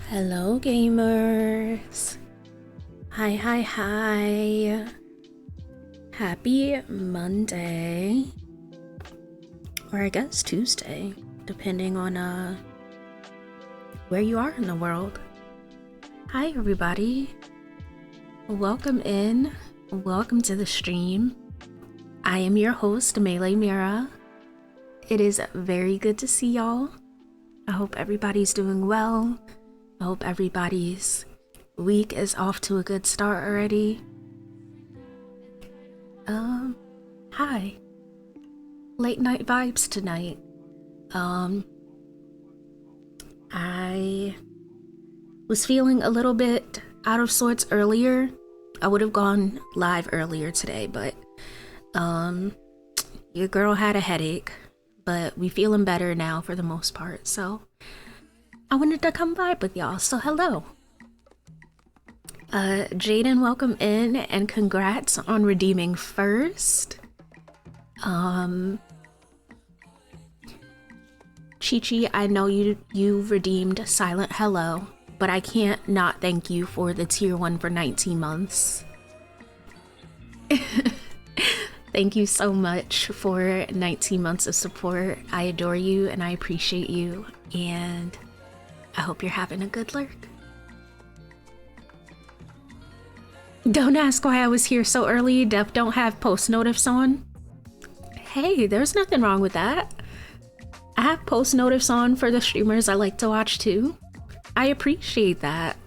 Hello, gamers. Hi. Happy Monday. Or I guess Tuesday, depending on where you are in the world. Hi, everybody. Welcome in. Welcome to the stream. I am your host, Melee Mira. It is very good to see y'all. I hope everybody's doing well. I hope everybody's week is off to a good start already. Hi. Late night vibes tonight. I was feeling a little bit out of sorts earlier. I would have gone live earlier today, but your girl had a headache, but we feeling better now for the most part, so I wanted to come vibe with y'all, so hello. Jaden, welcome in, and congrats on redeeming first. Chi-Chi, I know you redeemed Silent Hello, but I can't not thank you for the tier 1 for 19 months. Thank you so much for 19 months of support. I adore you and I appreciate you, and I hope you're having a good lurk. Don't ask why I was here so early. Def don't have post notifs on. Hey, there's nothing wrong with that. I have post notifs on for the streamers I like to watch too. I appreciate that.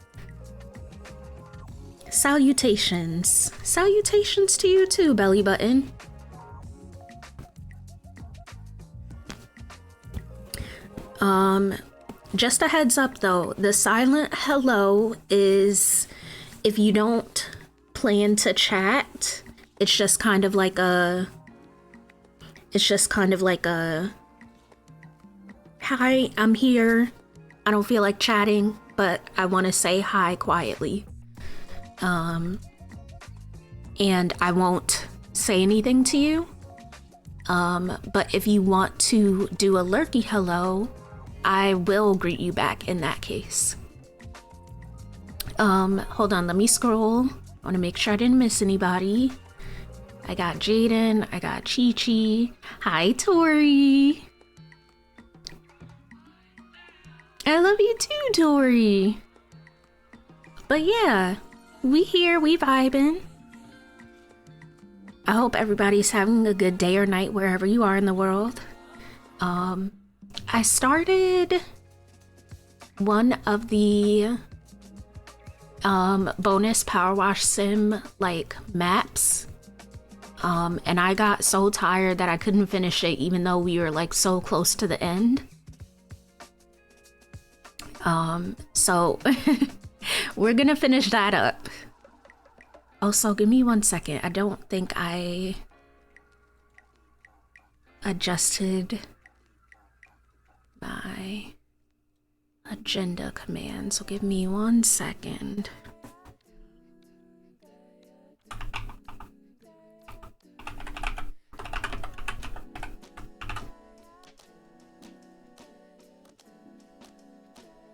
Salutations. Salutations to you too, belly button. Just a heads up though, the silent hello is if you don't plan to chat, it's just kind of like a hi, I'm here. I don't feel like chatting, but I want to say hi quietly. And I won't say anything to you. But if you want to do a lurky hello, I will greet you back in that case. Hold on, let me scroll. I want to make sure I didn't miss anybody. I got Jaden, I got Chi-Chi. Hi, Tori. I love you too, Tori. But yeah, we here, we vibing. I hope everybody's having a good day or night wherever you are in the world. I started one of the bonus powerwash sim like maps, and I got so tired that I couldn't finish it even though we were like so close to the end. So we're gonna finish that up. Also, give me 1 second. I don't think I adjusted my agenda command, so give me 1 second.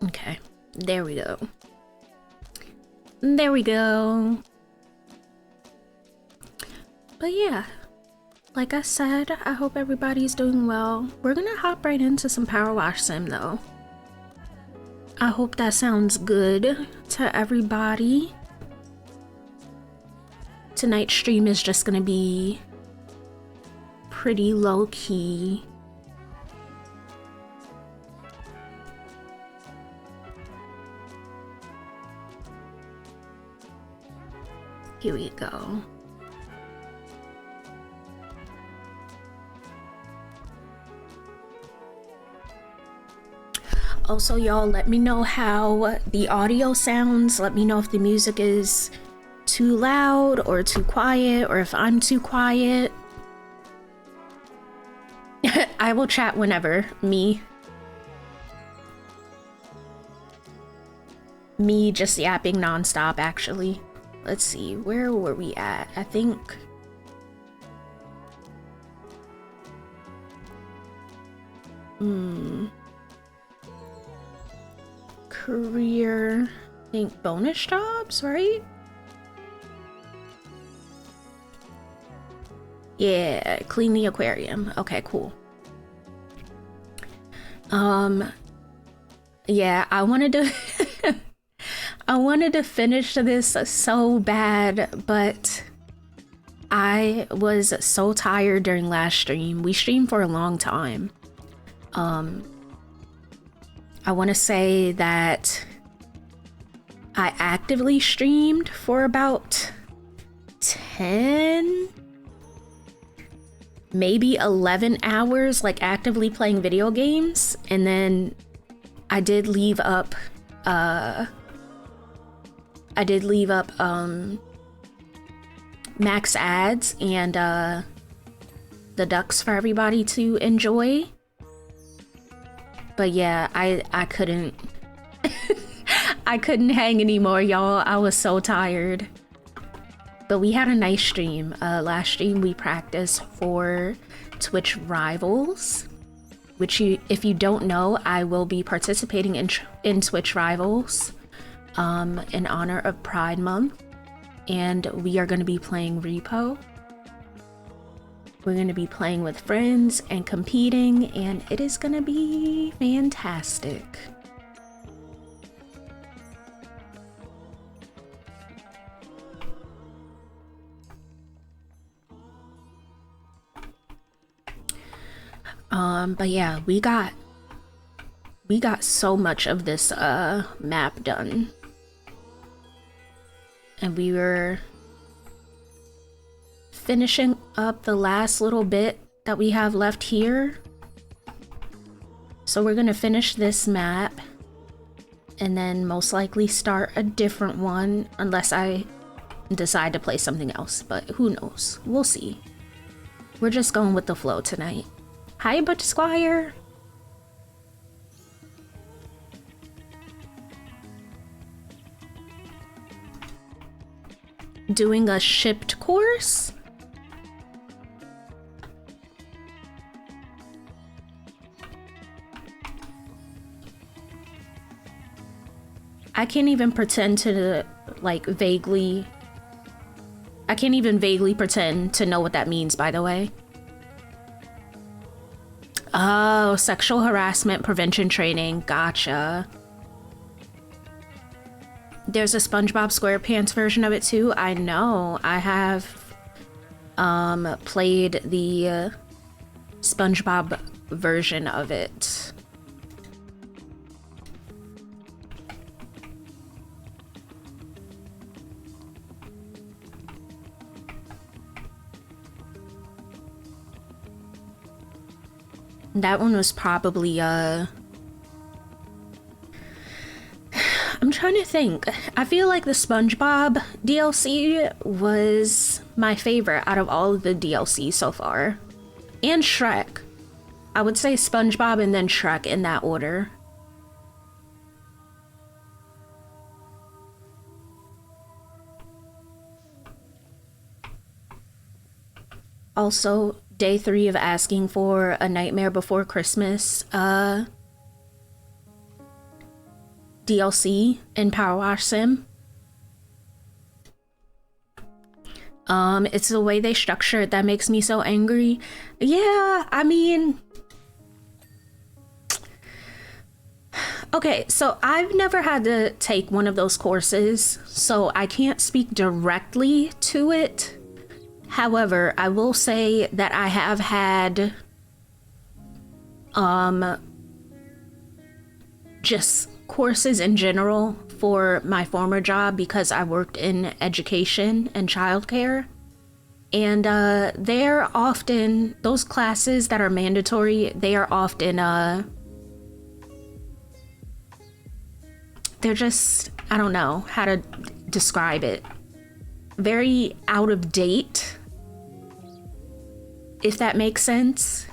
Okay, there we go. There we go. But yeah, like I said, I hope everybody's doing well. We're gonna hop right into some Power Wash Sim though. I hope that sounds good to everybody. Tonight's stream is just gonna be pretty low key. Here we go. Also, y'all, let me know how the audio sounds. Let me know if the music is too loud or too quiet, or if I'm too quiet. I will chat whenever. Me just yapping nonstop, actually. Let's see, where were we at? I think career, I think bonus jobs, right? Yeah, clean the aquarium. Okay, cool. Yeah, I wanted to I wanted to finish this so bad, but I was so tired during last stream. We streamed for a long time. I want to say that I actively streamed for about 10, maybe 11 hours, like actively playing video games. And then I did leave up, max ads and the ducks for everybody to enjoy. But yeah, I couldn't I couldn't hang anymore, y'all. I was so tired. But we had a nice stream. Last stream we practiced for Twitch Rivals, which if you don't know, I will be participating in Twitch Rivals in honor of Pride Month. And we are going to be playing Repo. We're going to be playing with friends and competing, and it is going to be fantastic. But yeah, we got so much of this map done. And we were finishing up the last little bit that we have left here. So we're gonna finish this map and then most likely start a different one unless I decide to play something else, but who knows? We'll see. We're just going with the flow tonight. Hi, Butch Squire. Doing a shipped course? I can't even pretend to I can't even vaguely pretend to know what that means, by the way. Oh, sexual harassment prevention training. Gotcha. There's a SpongeBob SquarePants version of it too. I know. I have played the SpongeBob version of it. That one was probably I'm trying to think. I feel like the SpongeBob DLC was my favorite out of all of the DLC so far. And Shrek. I would say SpongeBob and then Shrek in that order. Also, day 3 of asking for A Nightmare Before Christmas DLC in Powerwash Sim. It's the way they structure it that makes me so angry. Yeah, I mean... Okay, so I've never had to take one of those courses, so I can't speak directly to it. However, I will say that I have had just courses in general for my former job because I worked in education and childcare. And they're often, those classes that are mandatory, they are often, they're just, I don't know how to describe it. Very out of date, if that makes sense.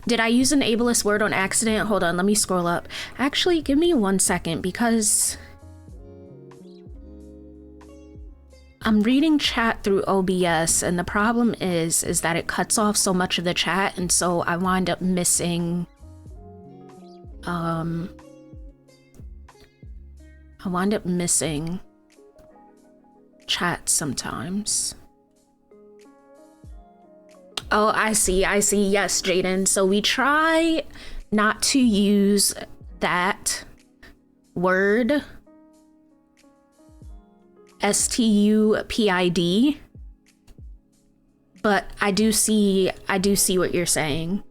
Did I use an ableist word on accident? Hold on, let me scroll up. Actually, give me 1 second because I'm reading chat through OBS and the problem is that it cuts off so much of the chat, and so I wind up missing I wind up missing chat sometimes. Oh, I see. Yes, Jaden. So we try not to use that word, STUPID, but I do see what you're saying.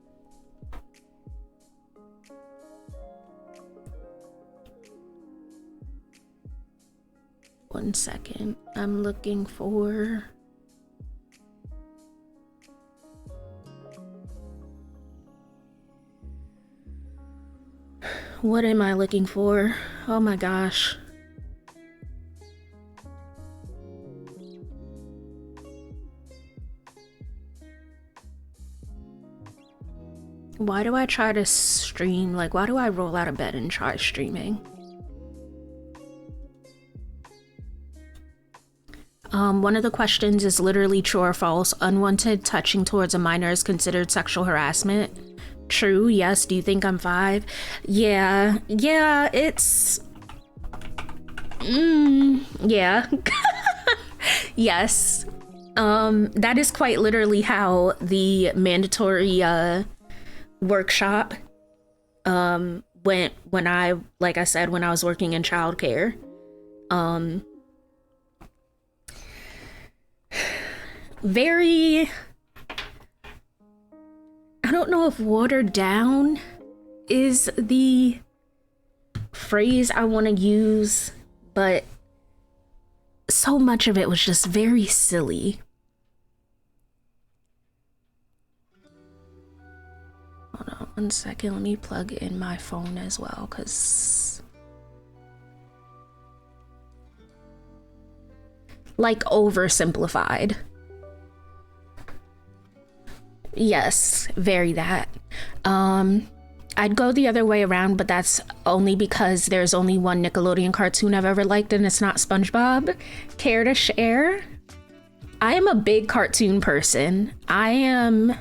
One second, I'm looking for... What am I looking for? Oh my gosh. Why do I try to stream? Like, why do I roll out of bed and try streaming? One of the questions is literally true or false. Unwanted touching towards a minor is considered sexual harassment. True, yes. Do you think I'm 5? Yeah, it's... yeah. Yes. That is quite literally how the mandatory, workshop, went when I, like I said, when I was working in childcare. Very... I don't know if watered down is the phrase I want to use, but so much of it was just very silly. Hold on one second, let me plug in my phone as well, because like oversimplified. Yes, very that. I'd go the other way around, but that's only because there's only one Nickelodeon cartoon I've ever liked, and it's not SpongeBob. Care to share? I am a big cartoon person. I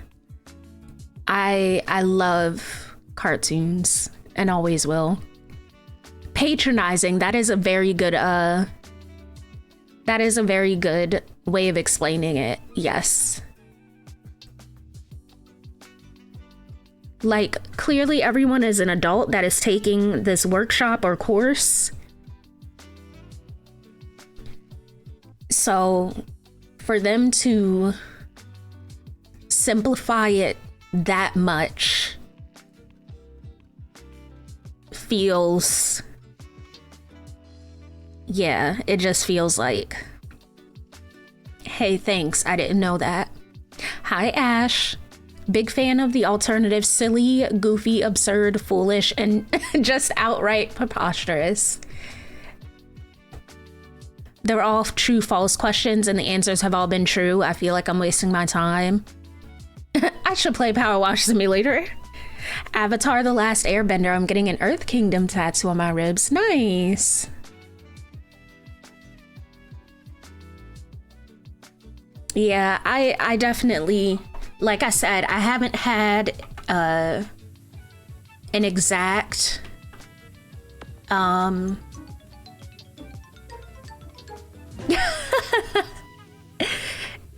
love cartoons and always will. Patronizing, that is a very good way of explaining it. Yes. Like, clearly everyone is an adult that is taking this workshop or course. So for them to simplify it that much feels, yeah, it just feels like, hey, thanks, I didn't know that. Hi, Ash. Big fan of the alternative, silly, goofy, absurd, foolish, and just outright preposterous. They're all true, false questions, and the answers have all been true. I feel like I'm wasting my time. I should play Power Wash Simulator. Avatar: The Last Airbender. I'm getting an Earth Kingdom tattoo on my ribs. Nice. Yeah, I definitely... Like I said, I haven't had an exact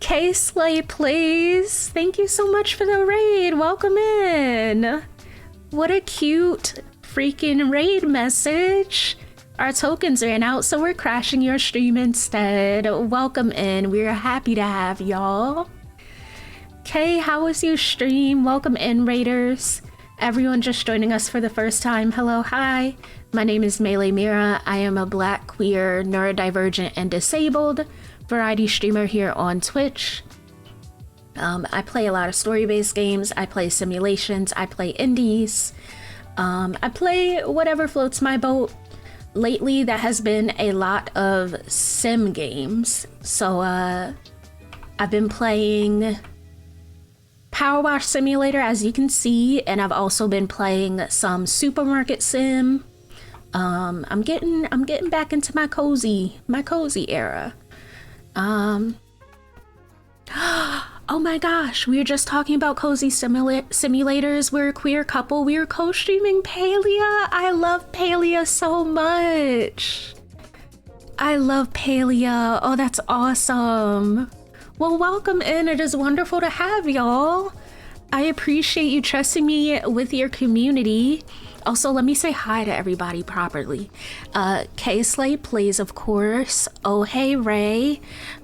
K-Slay, please. Thank you so much for the raid. Welcome in. What a cute freaking raid message. Our tokens ran out, so we're crashing your stream instead. Welcome in. We're happy to have y'all. Okay, how was your stream? Welcome in, raiders. Everyone just joining us for the first time, hello, hi. My name is Melee Mira. I am a Black, queer, neurodivergent, and disabled variety streamer here on Twitch. I play a lot of story-based games. I play simulations. I play indies. I play whatever floats my boat. Lately, that has been a lot of sim games. So, I've been playing Power Wash Simulator, as you can see, and I've also been playing some supermarket sim. I'm getting back into my cozy era. Oh my gosh, we were just talking about cozy simulators. We're a queer couple. We were co-streaming Palia. I love Palia so much. I love Palia. Oh, that's awesome. Well, welcome in. It is wonderful to have y'all. I appreciate you trusting me with your community. Also, let me say hi to everybody properly. K Slay plays, of course. Oh Hey Ray,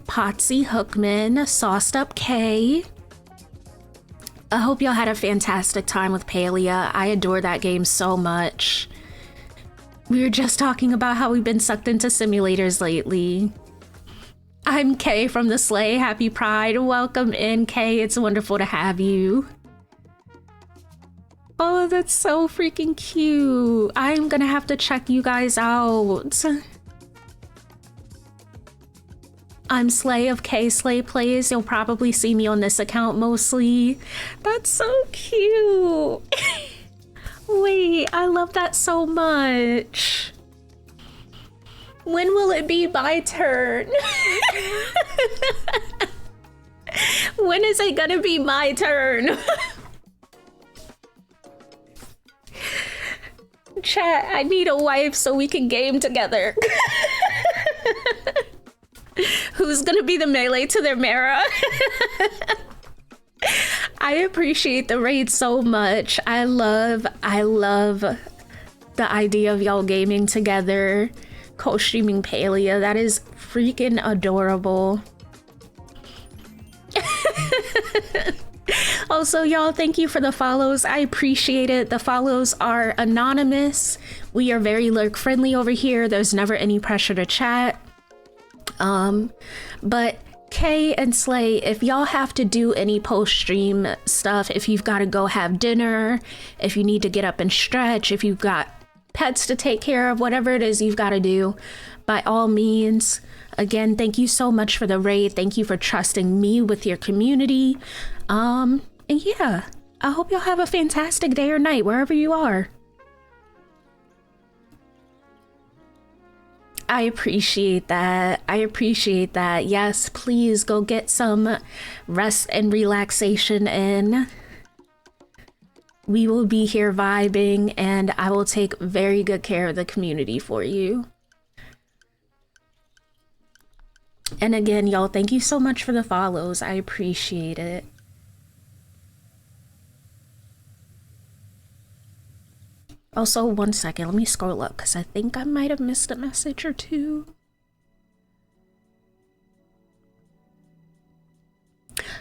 Potsy Hookman, Sauced Up K. I hope y'all had a fantastic time with Palia. I adore that game so much. We were just talking about how we've been sucked into simulators lately. I'm Kay from the Slay. Happy Pride. Welcome in, Kay. It's wonderful to have you. Oh, that's so freaking cute. I'm gonna have to check you guys out. I'm Slay of K Slay Plays. You'll probably see me on this account mostly. That's so cute. Wait, I love that so much. When will it be my turn? When is it gonna be my turn? Chat, I need a wife so we can game together. Who's gonna be the melee to their Mara? I appreciate the raid so much. I love the idea of y'all gaming together, co-streaming Palia. That is freaking adorable. Also, y'all, thank you for the follows. I appreciate it. The follows are anonymous. We are very lurk friendly over here. There's never any pressure to chat. But Kay and Slay, if y'all have to do any post-stream stuff, if you've got to go have dinner, if you need to get up and stretch, if you've got pets to take care of, whatever it is you've got to do, by all means. Again, thank you so much for the raid. Thank you for trusting me with your community. And yeah, I hope y'all have a fantastic day or night wherever you are. I appreciate that. I appreciate that. Yes, please go get some rest and relaxation in. We will be here vibing, and I will take very good care of the community for you. And again, y'all, thank you so much for the follows. I appreciate it. Also, one second, let me scroll up because I think I might have missed a message or two.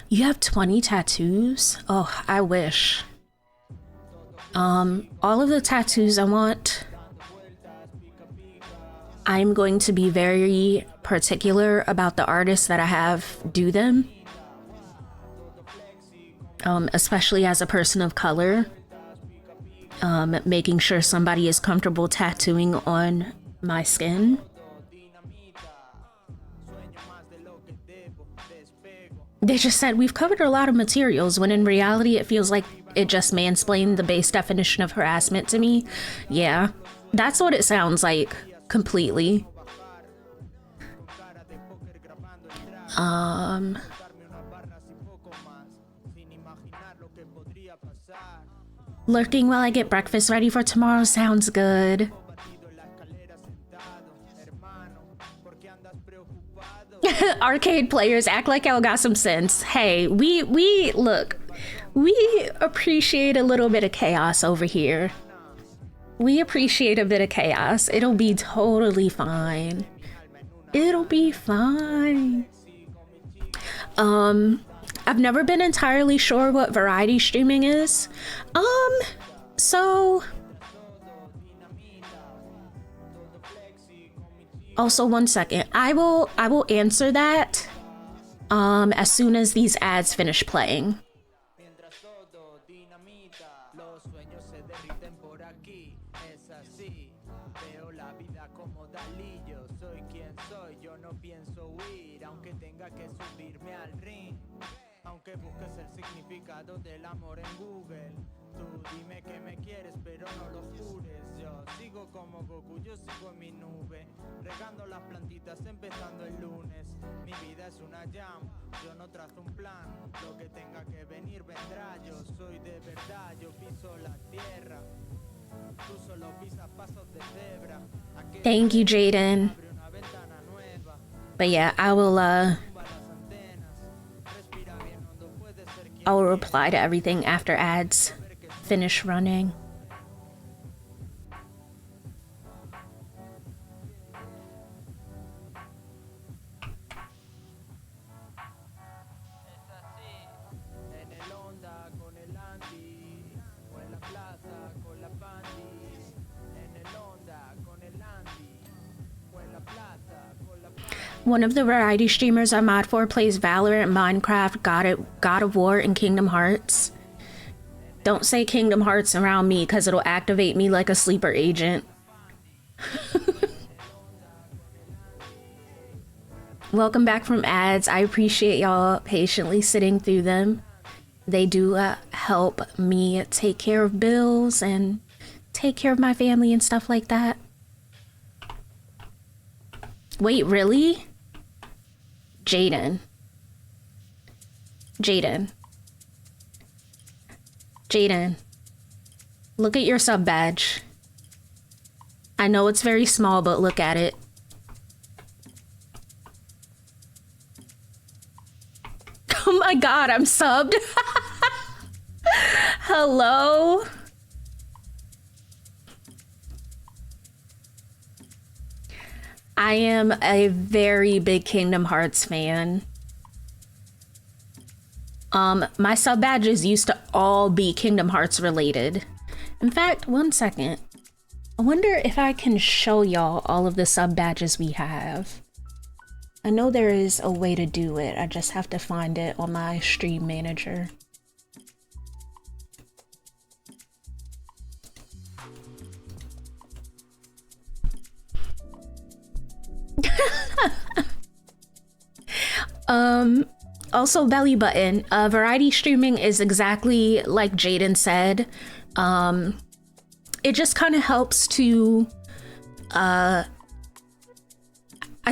You have 20 tattoos? Oh, I wish. All of the tattoos I want, I'm going to be very particular about the artists that I have do them. Especially as a person of color. Making sure somebody is comfortable tattooing on my skin. They just said we've covered a lot of materials, when in reality it feels like it just mansplained the base definition of harassment to me. Yeah, that's what it sounds like, completely. Lurking while I get breakfast ready for tomorrow sounds good. Arcade players act like y'all got some sense. Hey, we look, we appreciate a little bit of chaos over here. We appreciate a bit of chaos. It'll be totally fine. It'll be fine. I've never been entirely sure what variety streaming is. So also, one second. I will answer that as soon as these ads finish playing. Thank you, Jaden. But yeah, I will reply to everything after ads finish running. One of the variety streamers I mod for plays Valorant, Minecraft, God of War, and Kingdom Hearts. Don't say Kingdom Hearts around me because it'll activate me like a sleeper agent. Welcome back from ads. I appreciate y'all patiently sitting through them. They do help me take care of bills and take care of my family and stuff like that. Wait, really? Jaden. Look at your sub badge. I know it's very small, but look at it. Oh my god, I'm subbed. Hello? I am a very big Kingdom Hearts fan. My sub badges used to all be Kingdom Hearts related. In fact, one second. I wonder if I can show y'all all of the sub badges we have. I know there is a way to do it. I just have to find it on my stream manager. Also belly button. Variety streaming is exactly like Jaden said. It just kind of helps to, I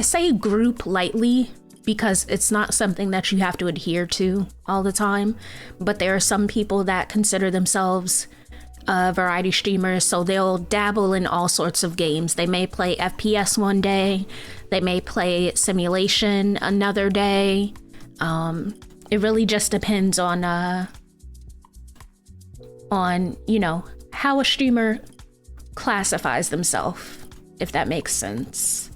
say group lightly because it's not something that you have to adhere to all the time. But there are some people that consider themselves variety streamers, so they'll dabble in all sorts of games. They may play FPS one day, they may play simulation another day. It really just depends on you know, how a streamer classifies themselves, if that makes sense.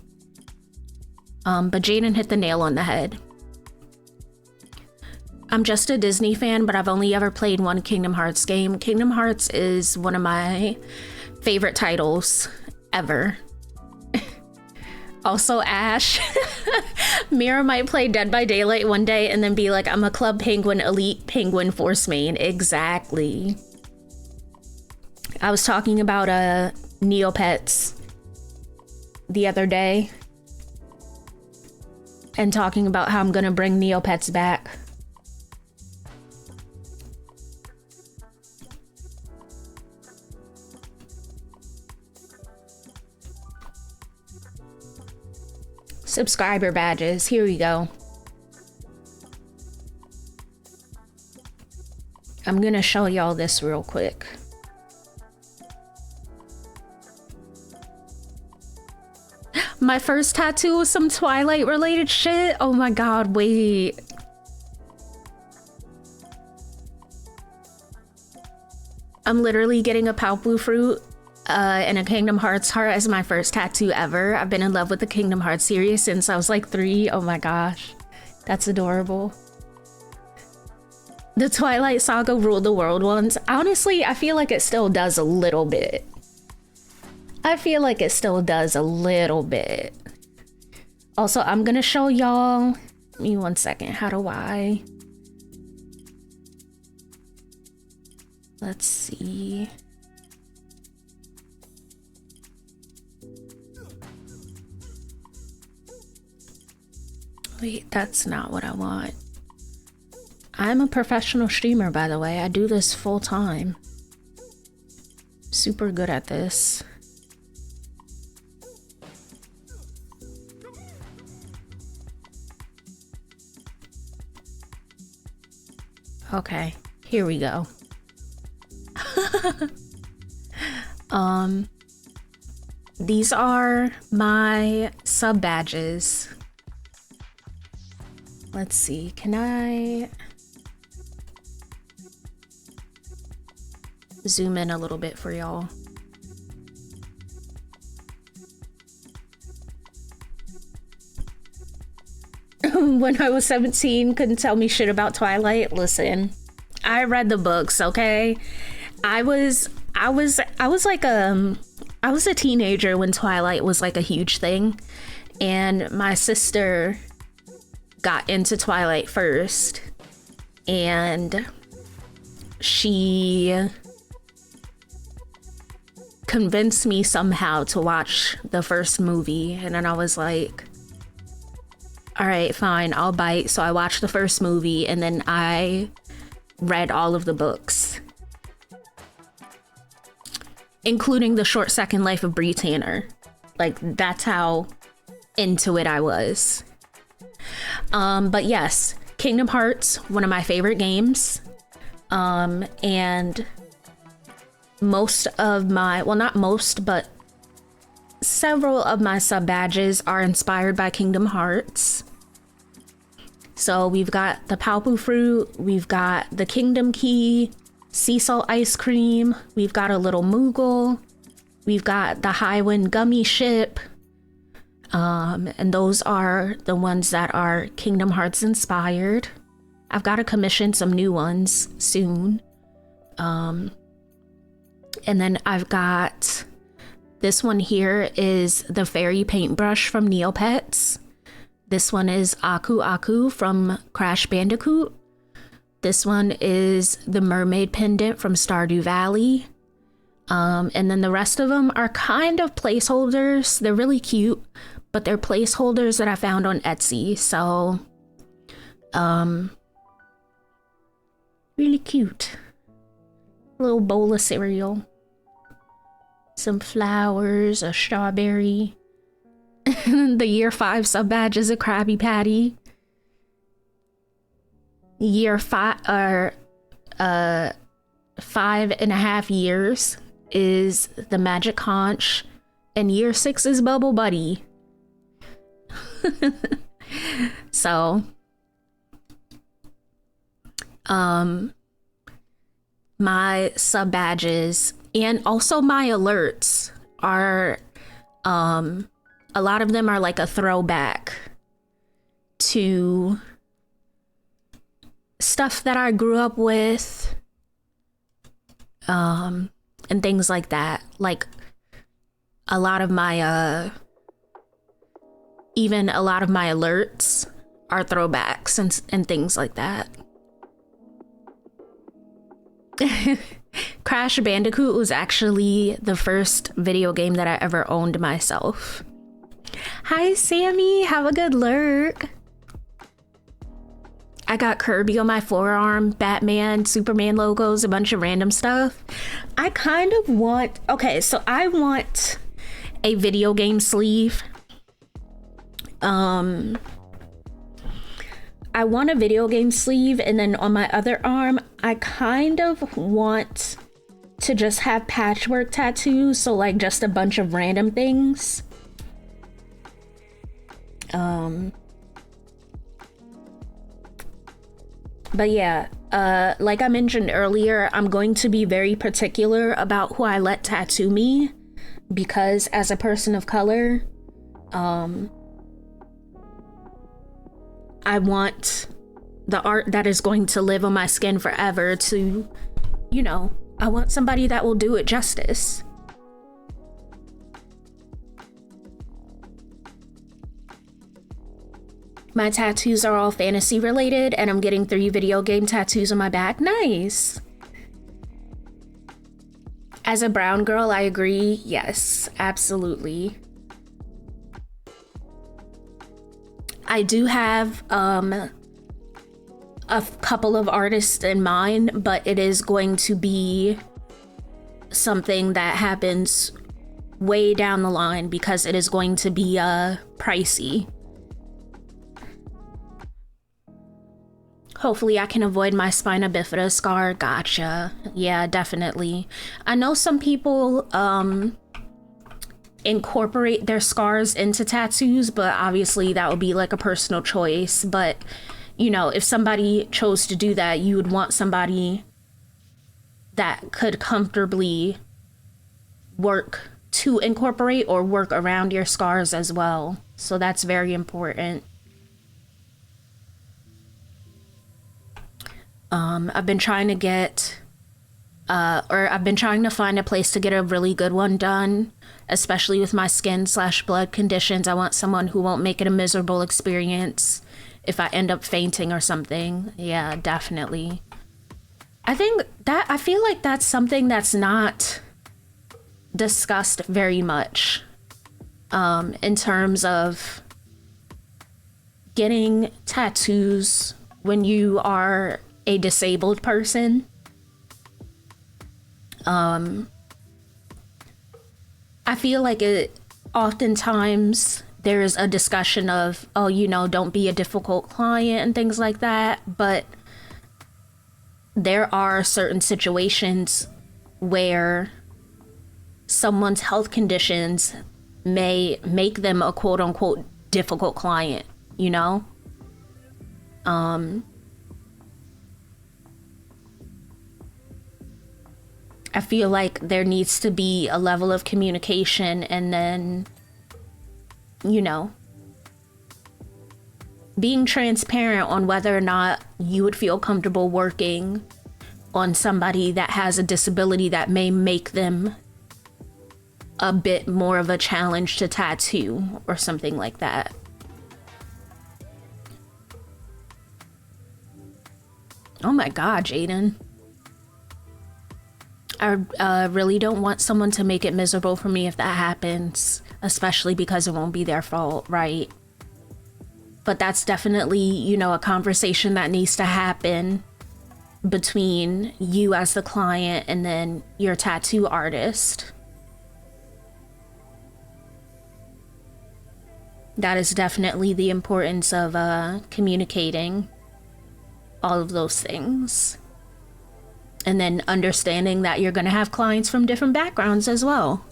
But Jaden hit the nail on the head. I'm just a Disney fan, but I've only ever played one Kingdom Hearts game. Kingdom Hearts is one of my favorite titles ever. Also, Ash. Mira might play Dead by Daylight one day and then be like, I'm a Club Penguin Elite Penguin Force main. Exactly. I was talking about Neopets the other day and talking about how I'm gonna bring Neopets back. Subscriber badges, here we go. I'm gonna show y'all this real quick. My first tattoo was some Twilight related shit. Oh my god, wait. I'm literally getting a Palpu fruit and a Kingdom Hearts heart as my first tattoo ever. I've been in love with the Kingdom Hearts series since I was like 3. Oh my gosh, that's adorable. The Twilight Saga ruled the world once. Honestly, I feel like it still does a little bit. Also, I'm gonna show y'all. Give me one second. How do I? Let's see. Wait, that's not what I want. I'm a professional streamer, by the way. I do this full time. Super good at this. Okay, here we go. These are my sub badges. Let's see, can I zoom in a little bit for y'all? When I was 17, couldn't tell me shit about Twilight. Listen, I read the books, okay? I was a teenager when Twilight was like a huge thing, and my sister got into Twilight first, and she convinced me somehow to watch the first movie, and then I was like, all right, fine, I'll bite. So I watched the first movie, and then I read all of the books, including The Short Second Life of Bree Tanner. Like, that's how into it I was. But yes, Kingdom Hearts, one of my favorite games. And most of my, well, not most, but several of my sub badges are inspired by Kingdom Hearts. So we've got the Palpu fruit, we've got the Kingdom Key, sea salt ice cream, we've got a little Moogle, we've got the Highwind gummy ship, and those are the ones that are Kingdom Hearts inspired. I've got to commission some new ones soon. And then I've got this one here is the fairy paintbrush from Neopets. This one is Aku Aku from Crash Bandicoot. This one is the mermaid pendant from Stardew Valley. And then the rest of them are kind of placeholders. They're really cute, but they're placeholders that I found on Etsy. So, really cute. A little bowl of cereal. Some flowers, a strawberry. The year 5 sub badge is a Krabby Patty. Year 5, or 5.5 years is the Magic Conch, and year 6 is Bubble Buddy. So, my sub badges and also my alerts are, a lot of them are like a throwback to stuff that I grew up with, and things like that. Like a lot of my, even a lot of my alerts are throwbacks and things like that. Crash Bandicoot was actually the first video game that I ever owned myself. Hi, Sammy. Have a good lurk. I got Kirby on my forearm, Batman, Superman logos, a bunch of random stuff. I kind of want... Okay, so I want a video game sleeve. I want a video game sleeve, and then on my other arm, I kind of want to just have patchwork tattoos, so like just a bunch of random things. But yeah, like I mentioned earlier, I'm going to be very particular about who I let tattoo me, because as a person of color, I want the art that is going to live on my skin forever to, you know, I want somebody that will do it justice. My tattoos are all fantasy related, and I'm getting 3 video game tattoos on my back. Nice. As a brown girl, I agree. Yes, absolutely. I do have a couple of artists in mind, but it is going to be something that happens way down the line because it is going to be pricey. Hopefully I can avoid my spina bifida scar. Gotcha. Yeah, definitely. I know some people incorporate their scars into tattoos, but obviously that would be like a personal choice. But you know, if somebody chose to do that, you would want somebody that could comfortably work to incorporate or work around your scars as well. So that's very important. I've been trying to get, I've been trying to find a place to get a really good one done, especially with my skin/blood conditions. I want someone who won't make it a miserable experience if I end up fainting or something. Yeah, definitely. I feel like that's something that's not discussed very much, in terms of getting tattoos when you are a disabled person. I feel like oftentimes there's a discussion of, oh, you know, don't be a difficult client and things like that. But there are certain situations where someone's health conditions may make them a quote unquote difficult client, you know? I feel like there needs to be a level of communication, and then, you know, being transparent on whether or not you would feel comfortable working on somebody that has a disability that may make them a bit more of a challenge to tattoo or something like that. Oh my God, Jaden. I really don't want someone to make it miserable for me if that happens, especially because it won't be their fault, right? But that's definitely, you know, a conversation that needs to happen between you as the client and then your tattoo artist. That is definitely the importance of communicating all of those things. And then understanding that you're going to have clients from different backgrounds as well.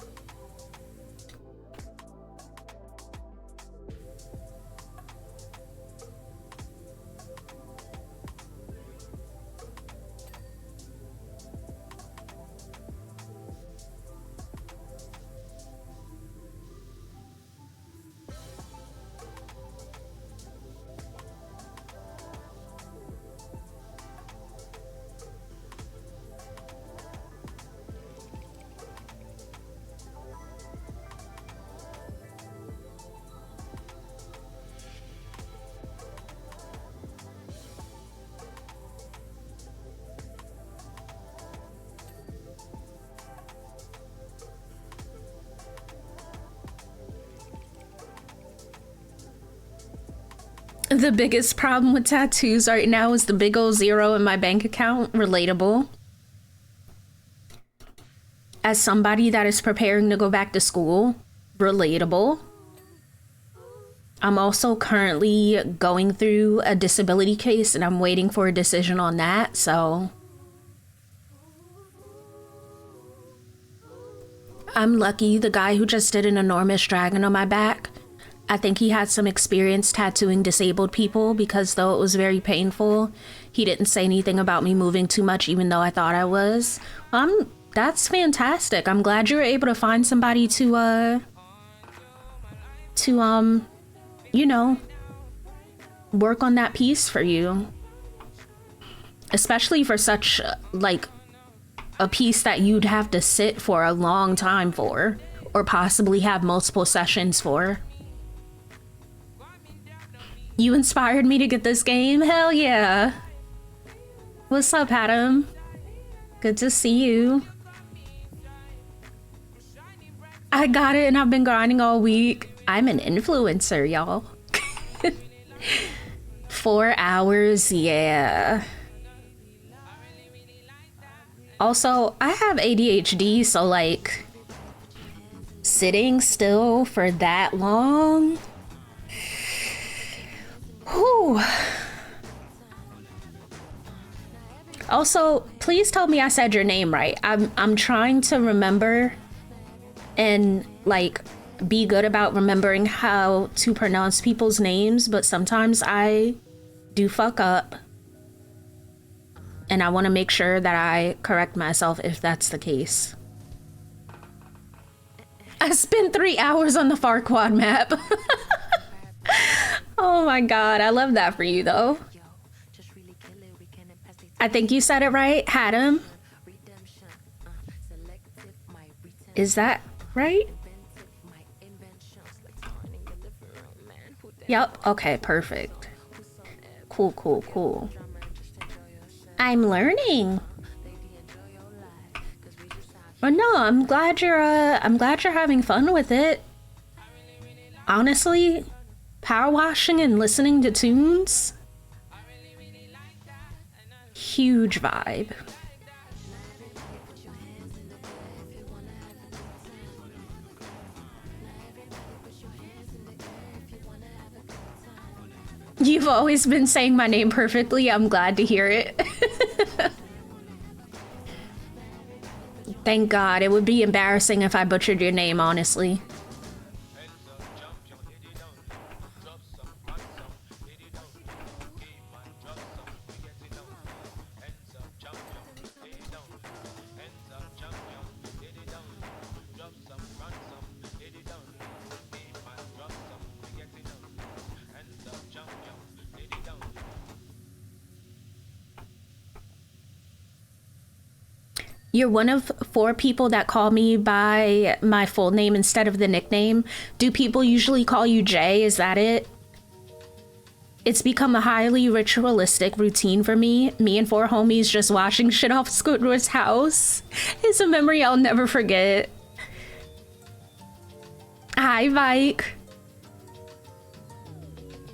The biggest problem with tattoos right now is the big old zero in my bank account. Relatable. As somebody that is preparing to go back to school, relatable. I'm also currently going through a disability case and I'm waiting for a decision on that, so I'm lucky. The guy who just did an enormous dragon on my back, I think he had some experience tattooing disabled people, because though it was very painful, he didn't say anything about me moving too much, even though I thought I was. That's fantastic. I'm glad you were able to find somebody to you know, work on that piece for you. Especially for such, like, a piece that you'd have to sit for a long time for, or possibly have multiple sessions for. You inspired me to get this game? Hell yeah. What's up, Adam? Good to see you. I got it and I've been grinding all week. I'm an influencer, y'all. 4 hours, yeah. Also, I have ADHD, so like sitting still for that long. Whew. Also, please tell me I said your name right. I'm trying to remember and like be good about remembering how to pronounce people's names, but sometimes I do fuck up. And I want to make sure that I correct myself if that's the case. I spent 3 hours on the Farquad map. Oh my god, I love that for you though. I think you said it right, had him. Is that right? Yep, okay, perfect. Cool, cool, cool. I'm learning. But no, I'm glad you're having fun with it. Honestly, power washing and listening to tunes, huge vibe. You've always been saying my name perfectly. I'm glad to hear it. Thank God. It would be embarrassing if I butchered your name, honestly. You're one of 4 people that call me by my full name instead of the nickname. Do people usually call you Jay? Is that it? It's become a highly ritualistic routine for me. Me and 4 homies just washing shit off Squidward's house. It's a memory I'll never forget. Hi, Mike.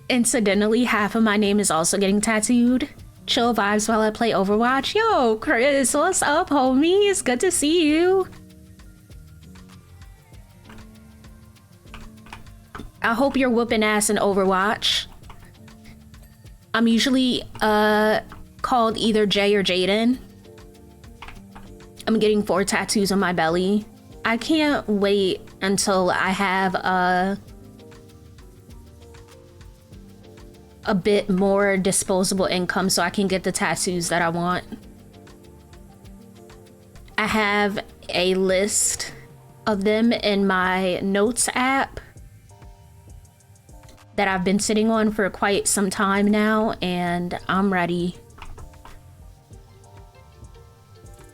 Incidentally, half of my name is also getting tattooed. Chill vibes while I play Overwatch. Yo, Chris, what's up, homie? It's good to see you. I hope you're whooping ass in Overwatch. I'm usually called either Jay or Jaden. I'm getting 4 tattoos on my belly. I can't wait until I have a bit more disposable income so I can get the tattoos that I want. I have a list of them in my notes app that I've been sitting on for quite some time now, and I'm ready.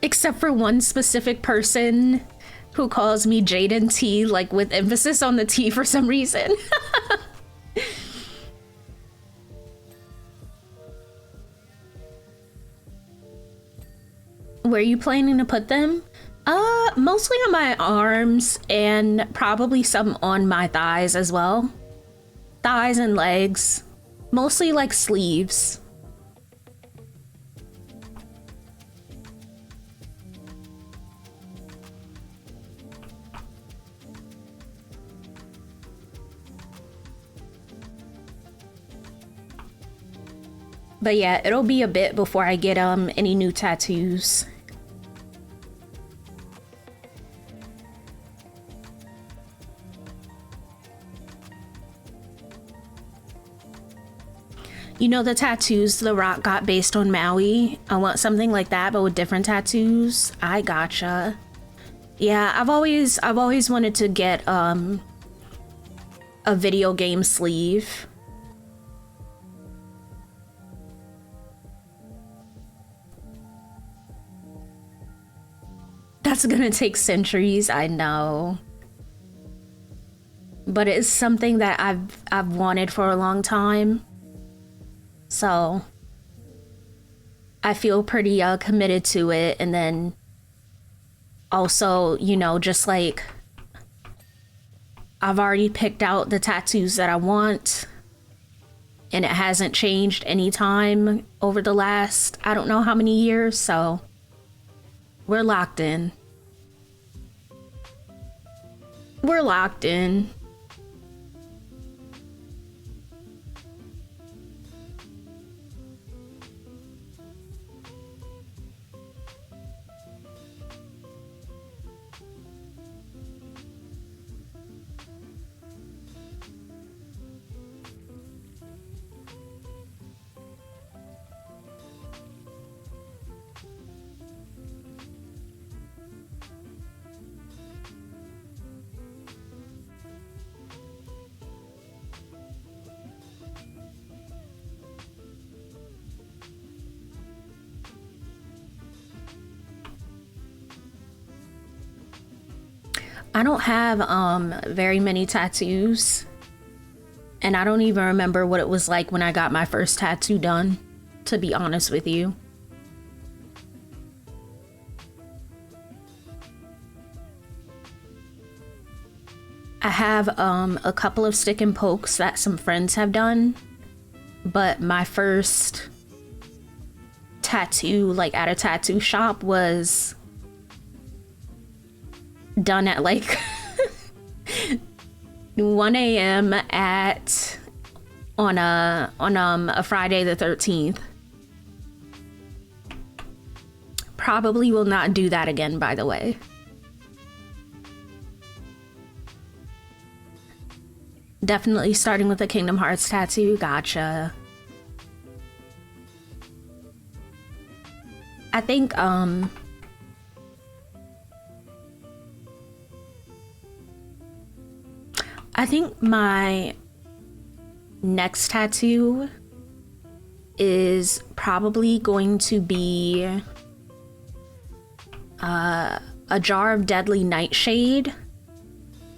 Except for one specific person who calls me Jaden T, like with emphasis on the T for some reason. Where are you planning to put them? Mostly on my arms and probably some on my thighs as well. Thighs and legs. Mostly like sleeves. But yeah, it'll be a bit before I get any new tattoos. You know the tattoos The Rock got based on Maui? I want something like that, but with different tattoos. I gotcha. Yeah, I've always wanted to get a video game sleeve. That's gonna take centuries, I know. But it's something that I've wanted for a long time. So I feel pretty committed to it. And then also, you know, just like I've already picked out the tattoos that I want, and it hasn't changed any time over the last I don't know how many years, so we're locked in. We're locked in. I don't have very many tattoos, and I don't even remember what it was like when I got my first tattoo done, to be honest with you. I have a couple of stick and pokes that some friends have done, but my first tattoo, like at a tattoo shop, was done at like 1 a.m. on a Friday the 13th. Probably will not do that again, by the way. Definitely starting with a Kingdom Hearts tattoo. Gotcha. I think my next tattoo is probably going to be a jar of deadly nightshade,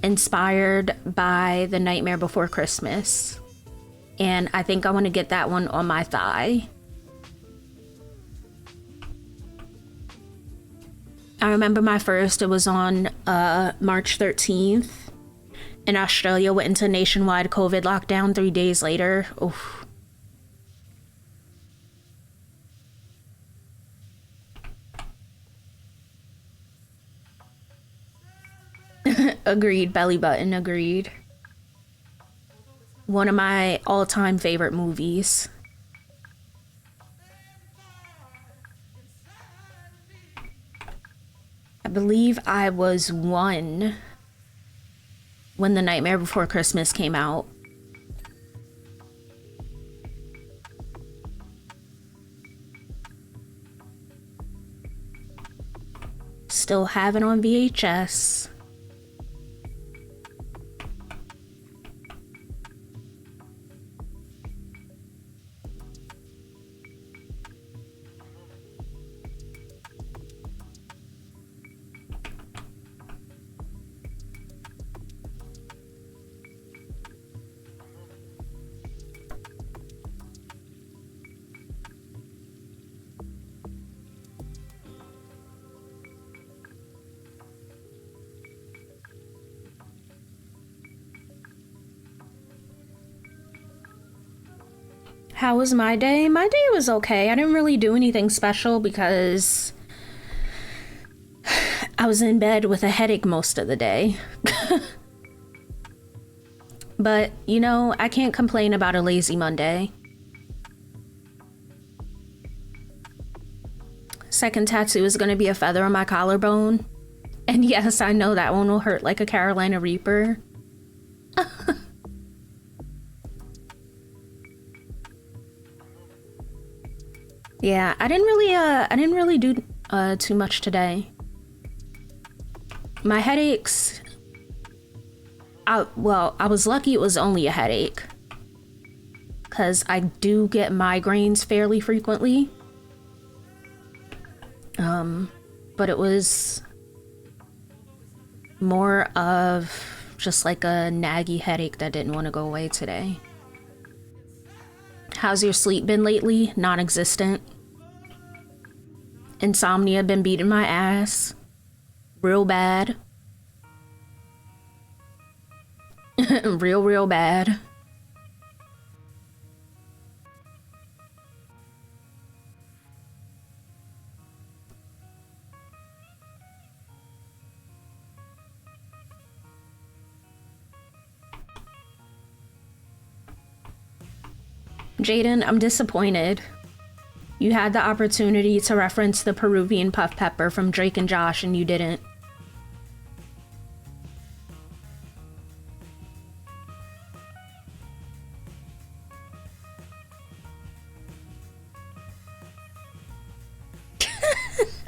inspired by The Nightmare Before Christmas. And I think I want to get that one on my thigh. I remember my first, it was on March 13th. And Australia went into nationwide COVID lockdown 3 days later. Oof. Agreed, belly button, agreed. One of my all-time favorite movies. I believe I was 1 when The Nightmare Before Christmas came out. Still have it on VHS. How was my day? My day was okay. I didn't really do anything special because I was in bed with a headache most of the day. But, you know, I can't complain about a lazy Monday. Second tattoo is going to be a feather on my collarbone. And yes, I know that one will hurt like a Carolina Reaper. Yeah, I didn't really do too much today. My headaches, I was lucky it was only a headache, because I do get migraines fairly frequently. But it was more of just like a naggy headache that didn't want to go away today. How's your sleep been lately? Non-existent. Insomnia been beating my ass. Real bad. Real bad. Jaden, I'm disappointed. You had the opportunity to reference the Peruvian puff pepper from Drake and Josh, and you didn't.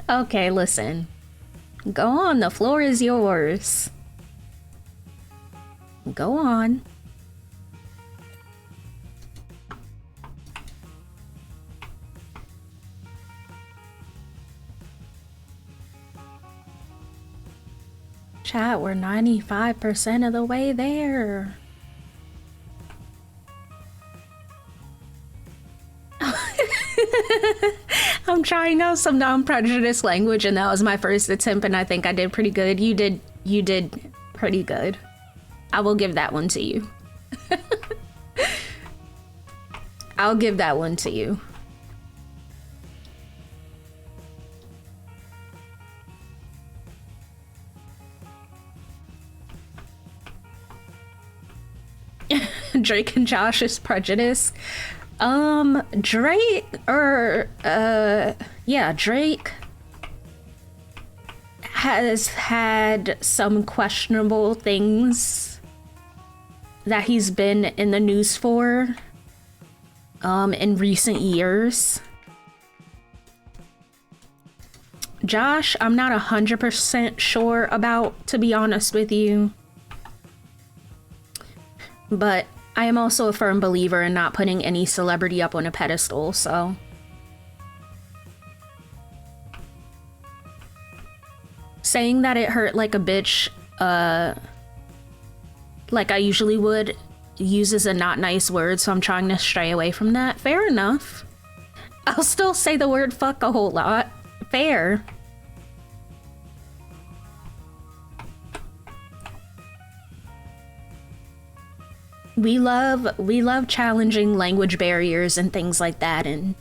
Okay, listen. Go on, the floor is yours. Go on. Chat, we're 95% of the way there. I'm trying out some non-prejudice language, and that was my first attempt, and I think I did pretty good. You did pretty good. I will give that one to you. I'll give that one to you. Drake and Josh's prejudice. Drake has had some questionable things that he's been in the news for in recent years. Josh, I'm not 100% sure about, to be honest with you. But I am also a firm believer in not putting any celebrity up on a pedestal, so. Saying that it hurt like a bitch, like I usually would, uses a not nice word, so I'm trying to stray away from that. Fair enough. I'll still say the word fuck a whole lot. Fair. We love challenging language barriers and things like that, and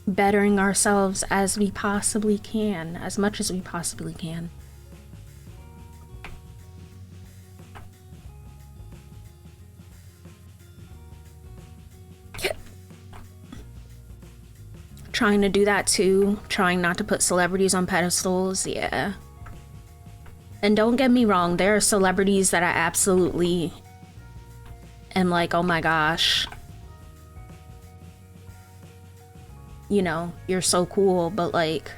bettering ourselves as we possibly can, as much as we possibly can. Trying to do that too, trying not to put celebrities on pedestals, yeah. And don't get me wrong, there are celebrities that I absolutely am like, oh my gosh, you know, you're so cool, but like,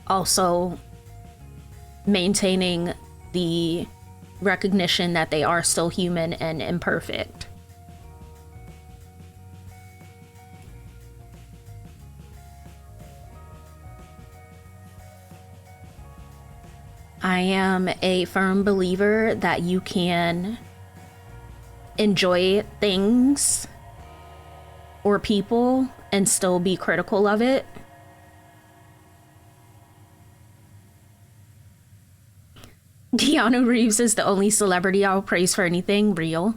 also maintaining the recognition that they are still human and imperfect. I am a firm believer that you can enjoy things or people and still be critical of it. Keanu Reeves is the only celebrity I'll praise for anything real.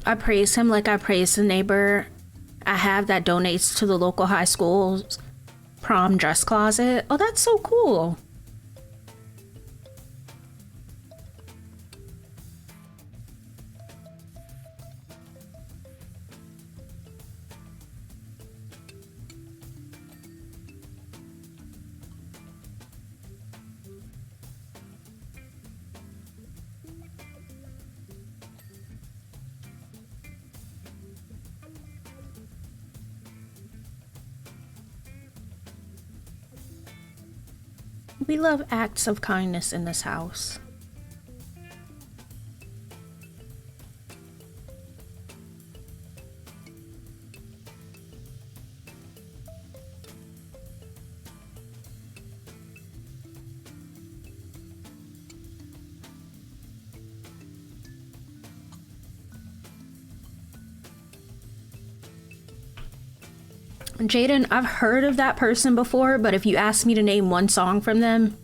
I praise him like I praise the neighbor I have that donates to the local high school's prom dress closet. Oh, that's so cool. We love acts of kindness in this house. Jaden, I've heard of that person before, but if you asked me to name one song from them,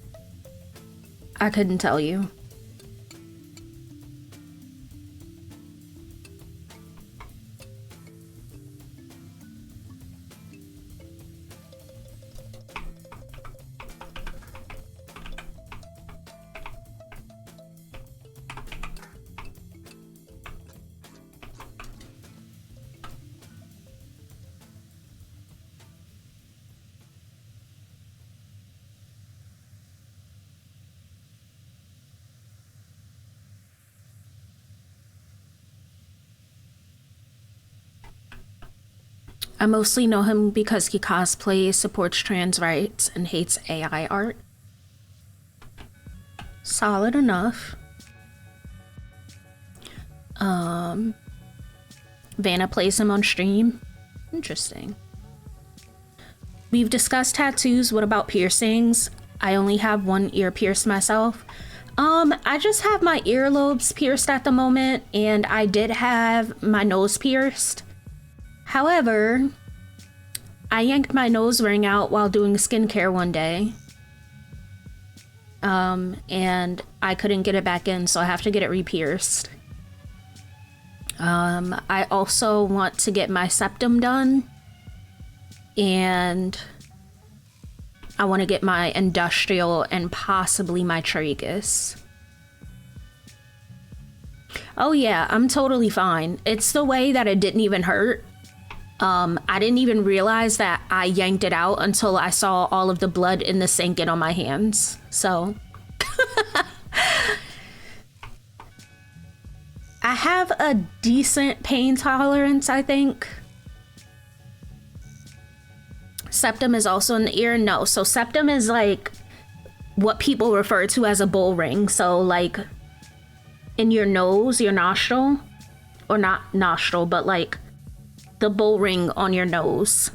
I couldn't tell you. I mostly know him because he cosplays, supports trans rights, and hates AI art. Solid enough. Vanna plays him on stream. Interesting. We've discussed tattoos. What about piercings? I only have one ear pierced myself. I just have my earlobes pierced at the moment, and I did have my nose pierced. However, I yanked my nose ring out while doing skincare one day. And I couldn't get it back in, so I have to get it re-pierced. I also want to get my septum done, and I want to get my industrial and possibly my tragus. Oh yeah, I'm totally fine. It's the way that it didn't even hurt. I didn't even realize that I yanked it out until I saw all of the blood in the sink and on my hands. So I have a decent pain tolerance, I think. Septum is also in the ear. No, so septum is like what people refer to as a bull ring. So like in your nose, your nostril, or not nostril, but like the bull ring on your nose.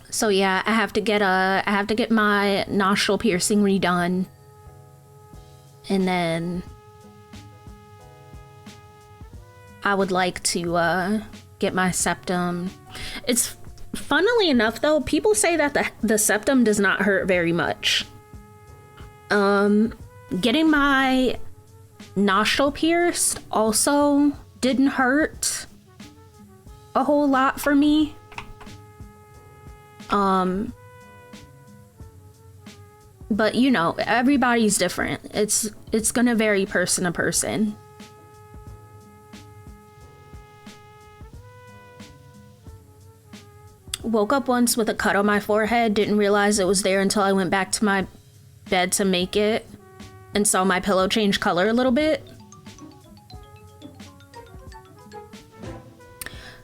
So yeah, I have to get my nostril piercing redone. And then I would like to get my septum. It's funnily enough though, people say that the septum does not hurt very much. Getting my nostril pierced also didn't hurt a whole lot for me. But you know, everybody's different. It's gonna vary person to person. Woke up once with a cut on my forehead, didn't realize it was there until I went back to my bed to make it and saw my pillow change color a little bit.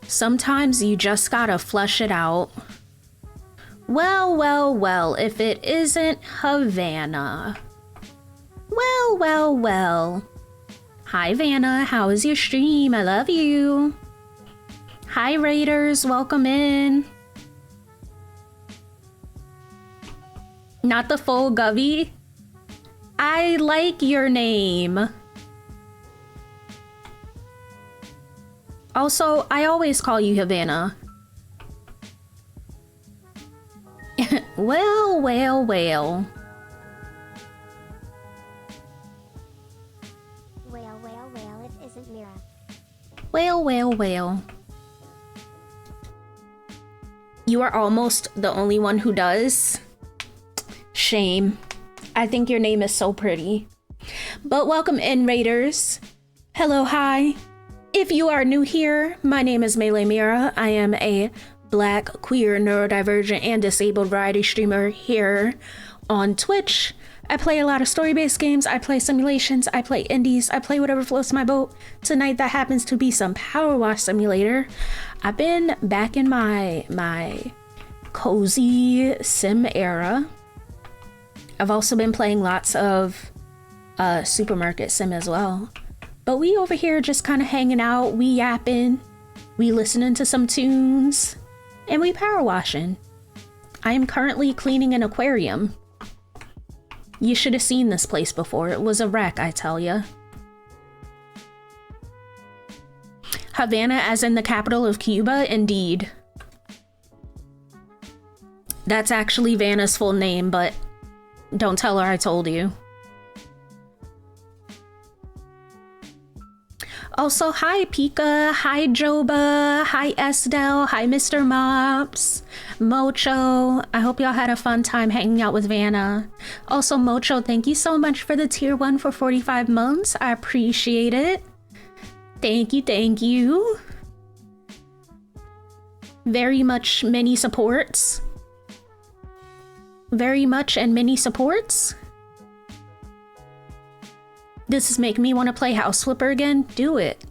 Sometimes you just gotta flush it out. Well, well, well, if it isn't Havana. Well, well, well. Hi, Vanna. How is your stream? I love you. Hi, Raiders. Welcome in. Not the full Govey. I like your name. Also, I always call you Havana. Well, well, well. Well, well, well, it isn't Mira. Well, well, well. You are almost the only one who does. Shame. I think your name is so pretty. But welcome in, Raiders. Hello, hi. If you are new here, my name is Melee Mira. I am a Black, queer, neurodivergent, and disabled variety streamer here on Twitch. I play a lot of story-based games, I play simulations, I play indies, I play whatever floats my boat. Tonight that happens to be some Power Wash Simulator. I've been back in my cozy sim era. I've also been playing lots of supermarket sim as well. But we over here just kind of hanging out, we yapping, we listening to some tunes, and we power washing. I am currently cleaning an aquarium. You should have seen this place before. It was a wreck, I tell ya. Havana, as in the capital of Cuba, indeed. That's actually Vanna's full name, but don't tell her I told you. Also, hi Pika, hi Joba, hi Estelle, hi Mr. Mops, Mocho. I hope y'all had a fun time hanging out with Vanna. Also, Mocho, thank you so much for the tier 1 for 45 months. I appreciate it. Thank you, thank you. Very much many supports. very much and many supports. This is making me want to play House Flipper again. Do it.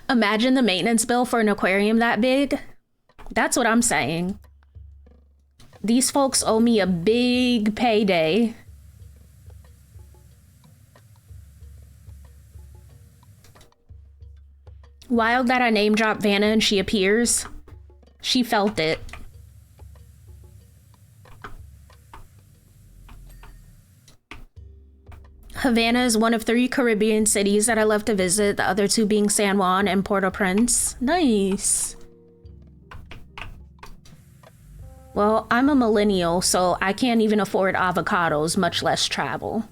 Imagine the maintenance bill for an aquarium that big. That's what I'm saying. These folks owe me a big payday. Wild that I name drop Vanna and she appears. She felt it. Havana is one of 3 Caribbean cities that I love to visit, the other 2 being San Juan and Port-au-Prince. Nice. Well, I'm a millennial, so I can't even afford avocados, much less travel.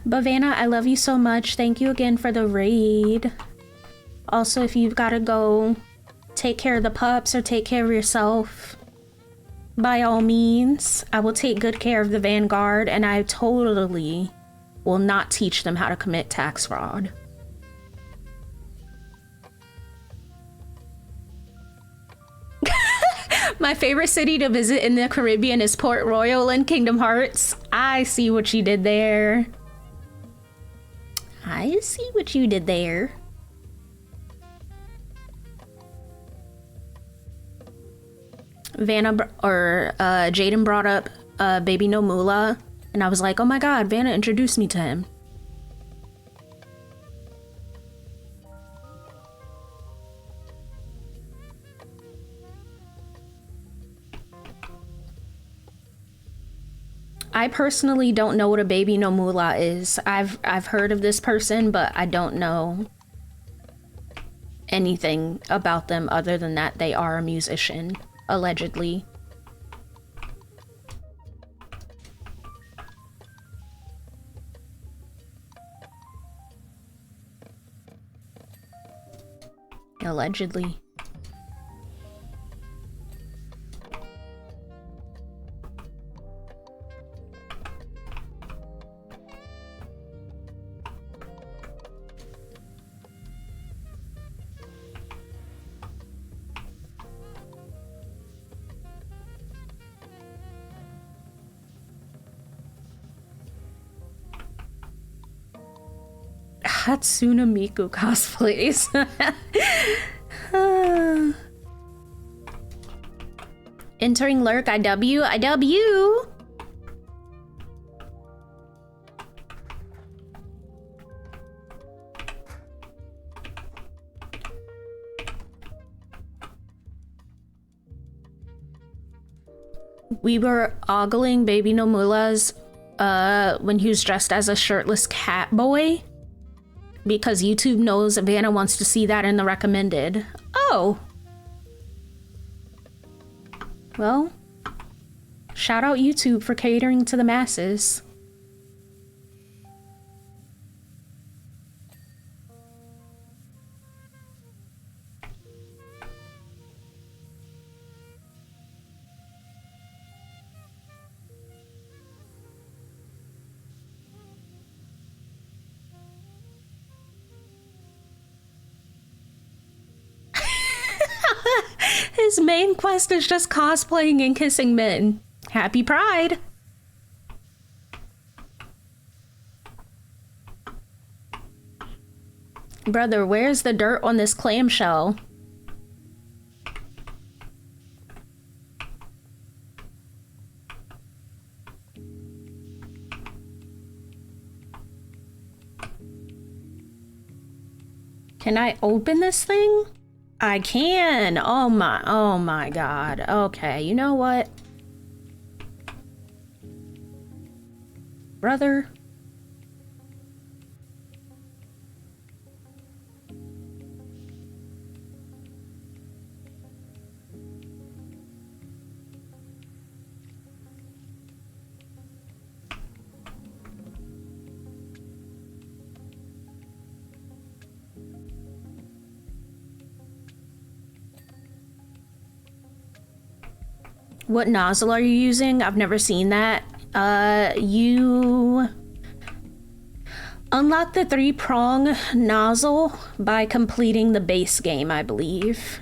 Bavana, I love you so much. Thank you again for the raid. Also, if you've got to go take care of the pups or take care of yourself, by all means, I will take good care of the Vanguard, and I totally will not teach them how to commit tax fraud. My favorite city to visit in the Caribbean is Port Royal in Kingdom Hearts. I see what you did there. I see what you did there. Jaden brought up Baby No Moolah, and I was like, oh my god, Vanna introduced me to him. I personally don't know what a Baby No Moolah is. I've heard of this person, but I don't know anything about them other than that they are a musician. Allegedly. Allegedly. Hatsune Miku cosplays. Entering lurk, IW, IW. We were ogling Baby No Moolah's when he was dressed as a shirtless cat boy. Because YouTube knows Vanna wants to see that in the recommended. Oh. Well, shout out YouTube for catering to the masses. His main quest is just cosplaying and kissing men. Happy Pride! Brother, where's the dirt on this clamshell? Can I open this thing? I can. Oh my god. Okay, you know what? Brother. What nozzle are you using? I've never seen that. You unlock the 3-prong nozzle by completing the base game, I believe.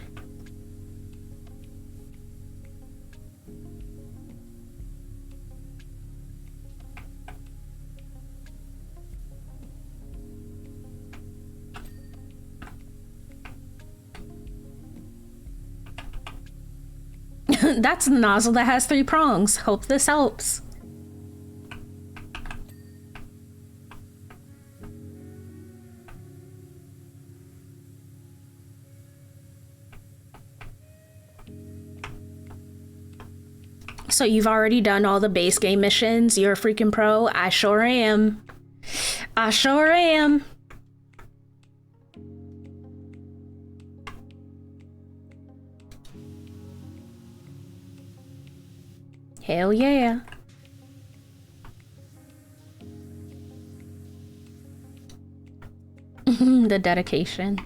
That's the nozzle that has 3 prongs. Hope this helps. So you've already done all the base game missions. You're a freaking pro. I sure am. I sure am. Hell yeah. The dedication.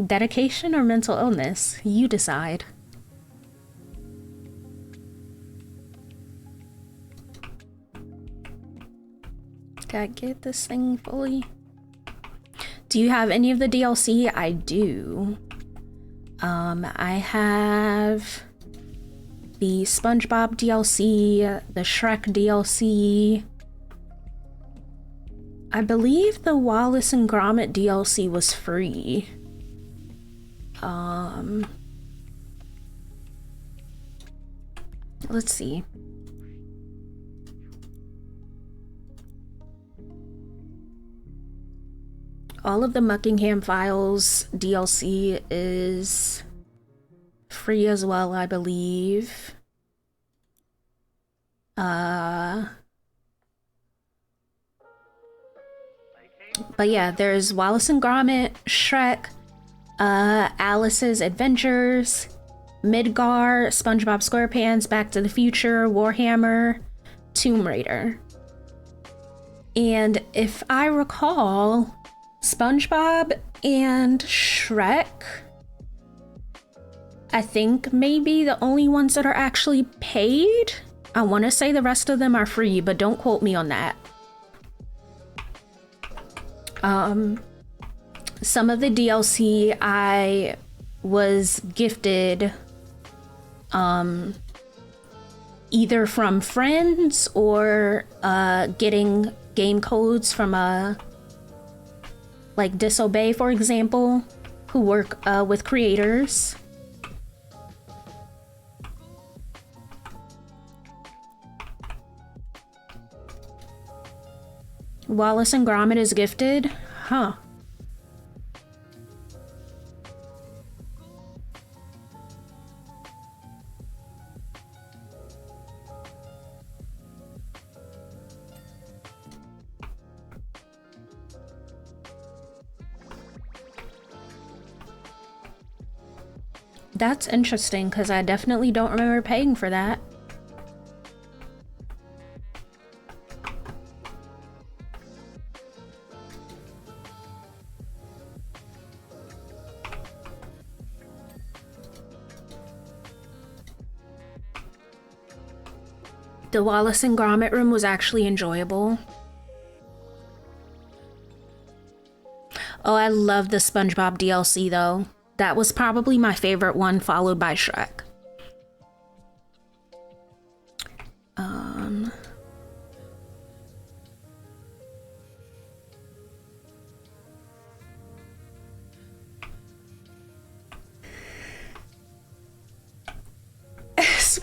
Dedication or mental illness? You decide. Gotta get this thing fully. Do you have any of the DLC? I do. I have the SpongeBob DLC, the Shrek DLC. I believe the Wallace and Gromit DLC was free. Let's see. All of the Muckingham Files DLC is free as well, I believe. But yeah, there's Wallace and Gromit, Shrek, Alice's Adventures, Midgar, SpongeBob SquarePants, Back to the Future, Warhammer, Tomb Raider. And if I recall, SpongeBob and Shrek, I think maybe the only ones that are actually paid. I want to say the rest of them are free, but don't quote me on that. Some of the DLC I was gifted either from friends or getting game codes from like Disobey, for example, who work with creators. Wallace and Gromit is gifted? Huh. That's interesting, because I definitely don't remember paying for that. The Wallace and Gromit room was actually enjoyable. Oh, I love the SpongeBob DLC though. That was probably my favorite one, followed by Shrek.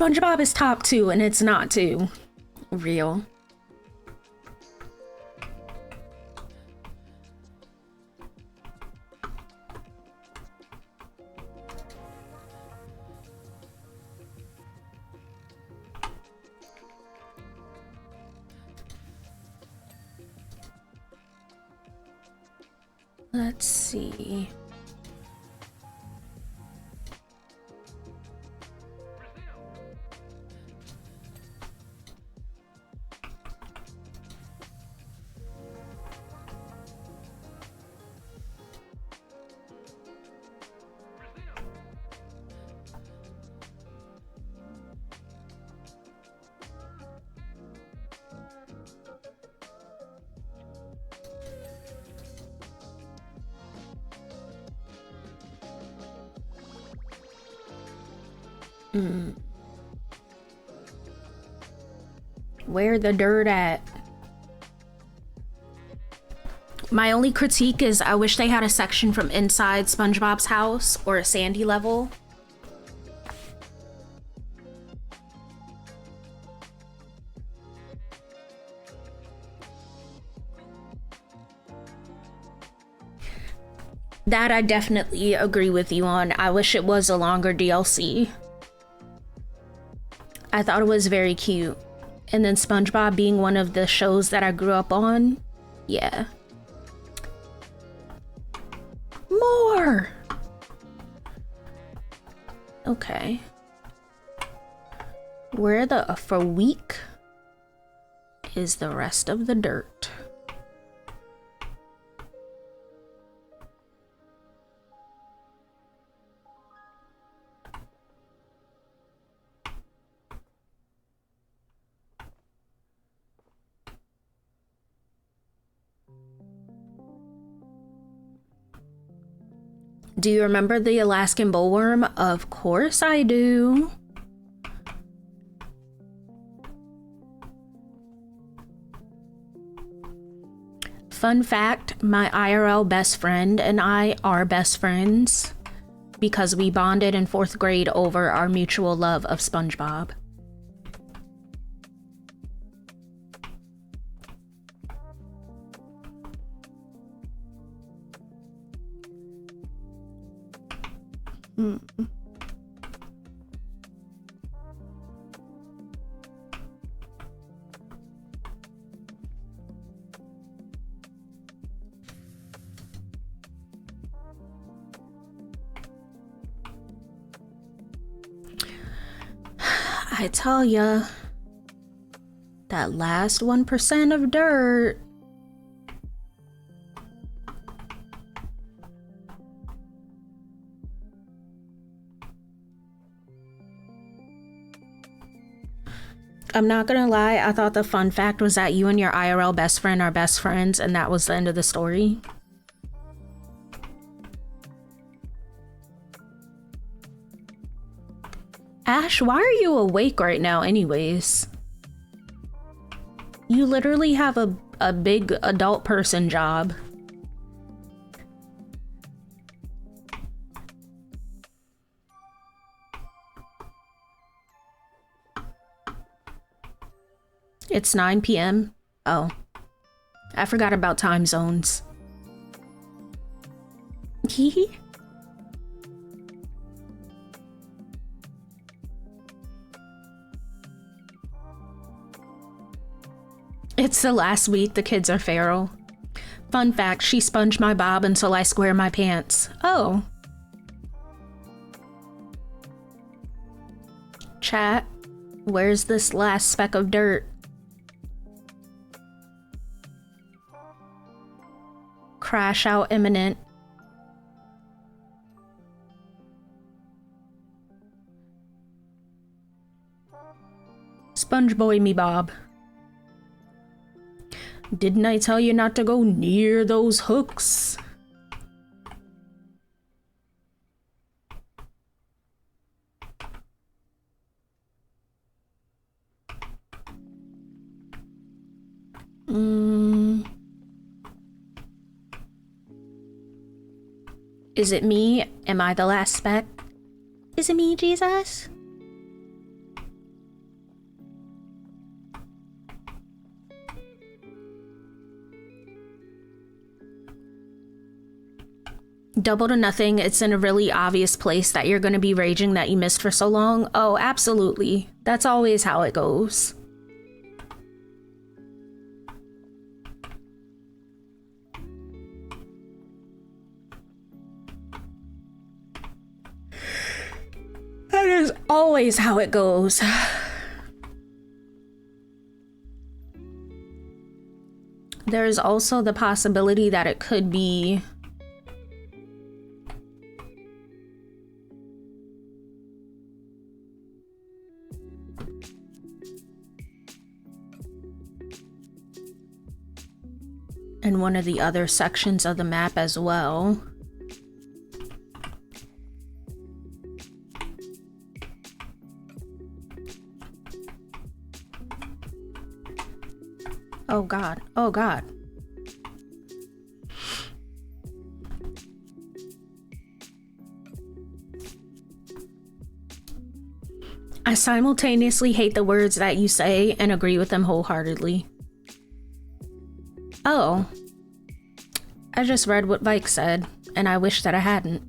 SpongeBob is top 2 and it's not 2. Real. Let's see. Where the dirt at? My only critique is I wish they had a section from inside SpongeBob's house or a Sandy level. That I definitely agree with you on. I wish it was a longer DLC. I thought it was very cute. And then SpongeBob being one of the shows that I grew up on, yeah. More! Okay. Where the for week is the rest of the dirt? Do you remember the Alaskan bullworm? Of course I do. Fun fact, my IRL best friend and I are best friends because we bonded in 4th grade over our mutual love of SpongeBob. I tell ya, that last 1% of dirt. I'm not gonna lie, I thought the fun fact was that you and your IRL best friend are best friends, and that was the end of the story. Ash, why are you awake right now anyways? You literally have a big adult person job. It's 9 p.m. Oh. I forgot about time zones. Hee. It's the last week the kids are feral. Fun fact, she sponged my bob until I square my pants. Oh. Chat, where's this last speck of dirt? Crash out imminent. Sponge boy me bob. Didn't I tell you not to go near those hooks? Is it me? Am I the last speck? Is it me, Jesus? Double to nothing, it's in a really obvious place that you're going to be raging that you missed for so long. Oh, absolutely. That's always how it goes. That is always how it goes. There's also the possibility that it could be in one of the other sections of the map as well. Oh God. Oh God. I simultaneously hate the words that you say and agree with them wholeheartedly. Oh. I just read what Vike said, and I wish that I hadn't.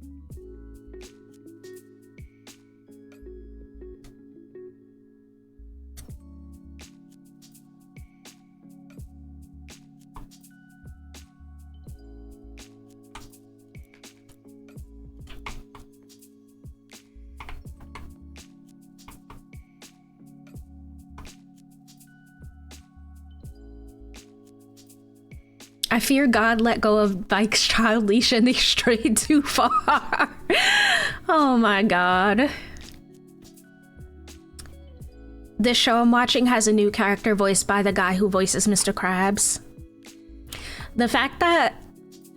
I fear God let go of Vike's child leash and they strayed too far. Oh my God. This show I'm watching has a new character voiced by the guy who voices Mr. Krabs. The fact that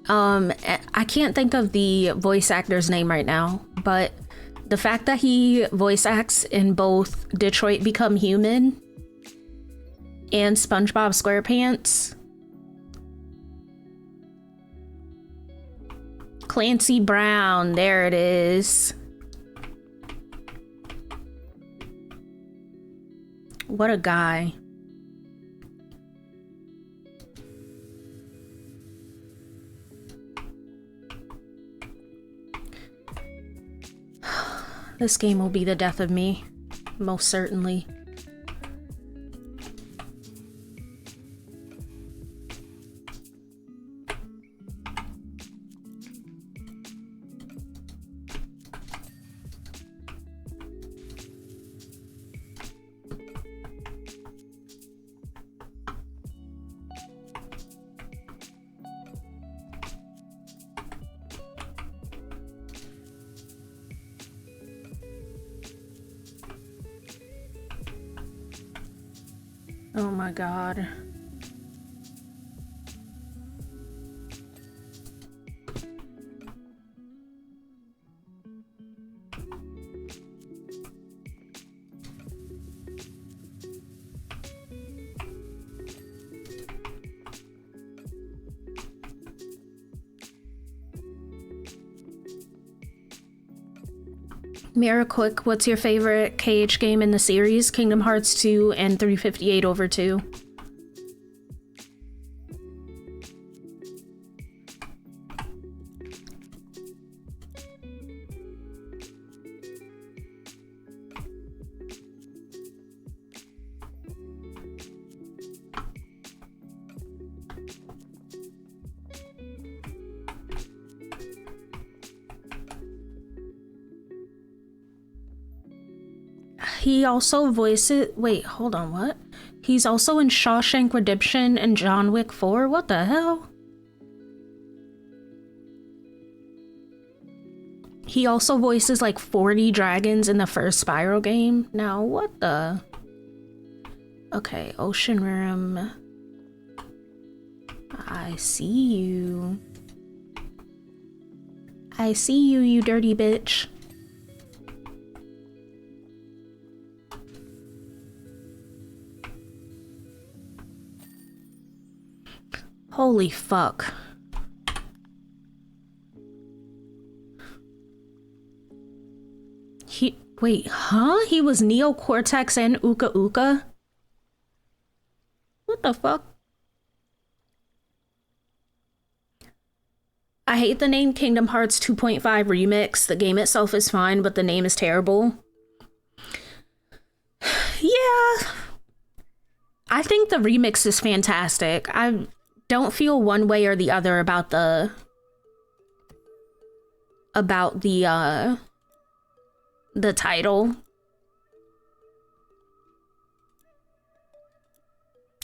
I can't think of the voice actor's name right now, but the fact that he voice acts in both Detroit Become Human and SpongeBob SquarePants. Clancy Brown, there it is. What a guy. This game will be the death of me, most certainly. Oh my God. Mira, quick, what's your favorite KH game in the series? Kingdom Hearts 2 and 358/2. He also voices... Wait, hold on, what? He's also in Shawshank Redemption and John Wick 4? What the hell? He also voices like 40 dragons in the first Spyro game. Now, what the... Okay, Ocean Rim. I see you. I see you, you dirty bitch. Holy fuck. Wait, huh? He was Neo Cortex and Uka Uka? What the fuck? I hate the name Kingdom Hearts 2.5 Remix. The game itself is fine, but the name is terrible. Yeah. I think the remix is fantastic. I don't feel one way or the other about the title.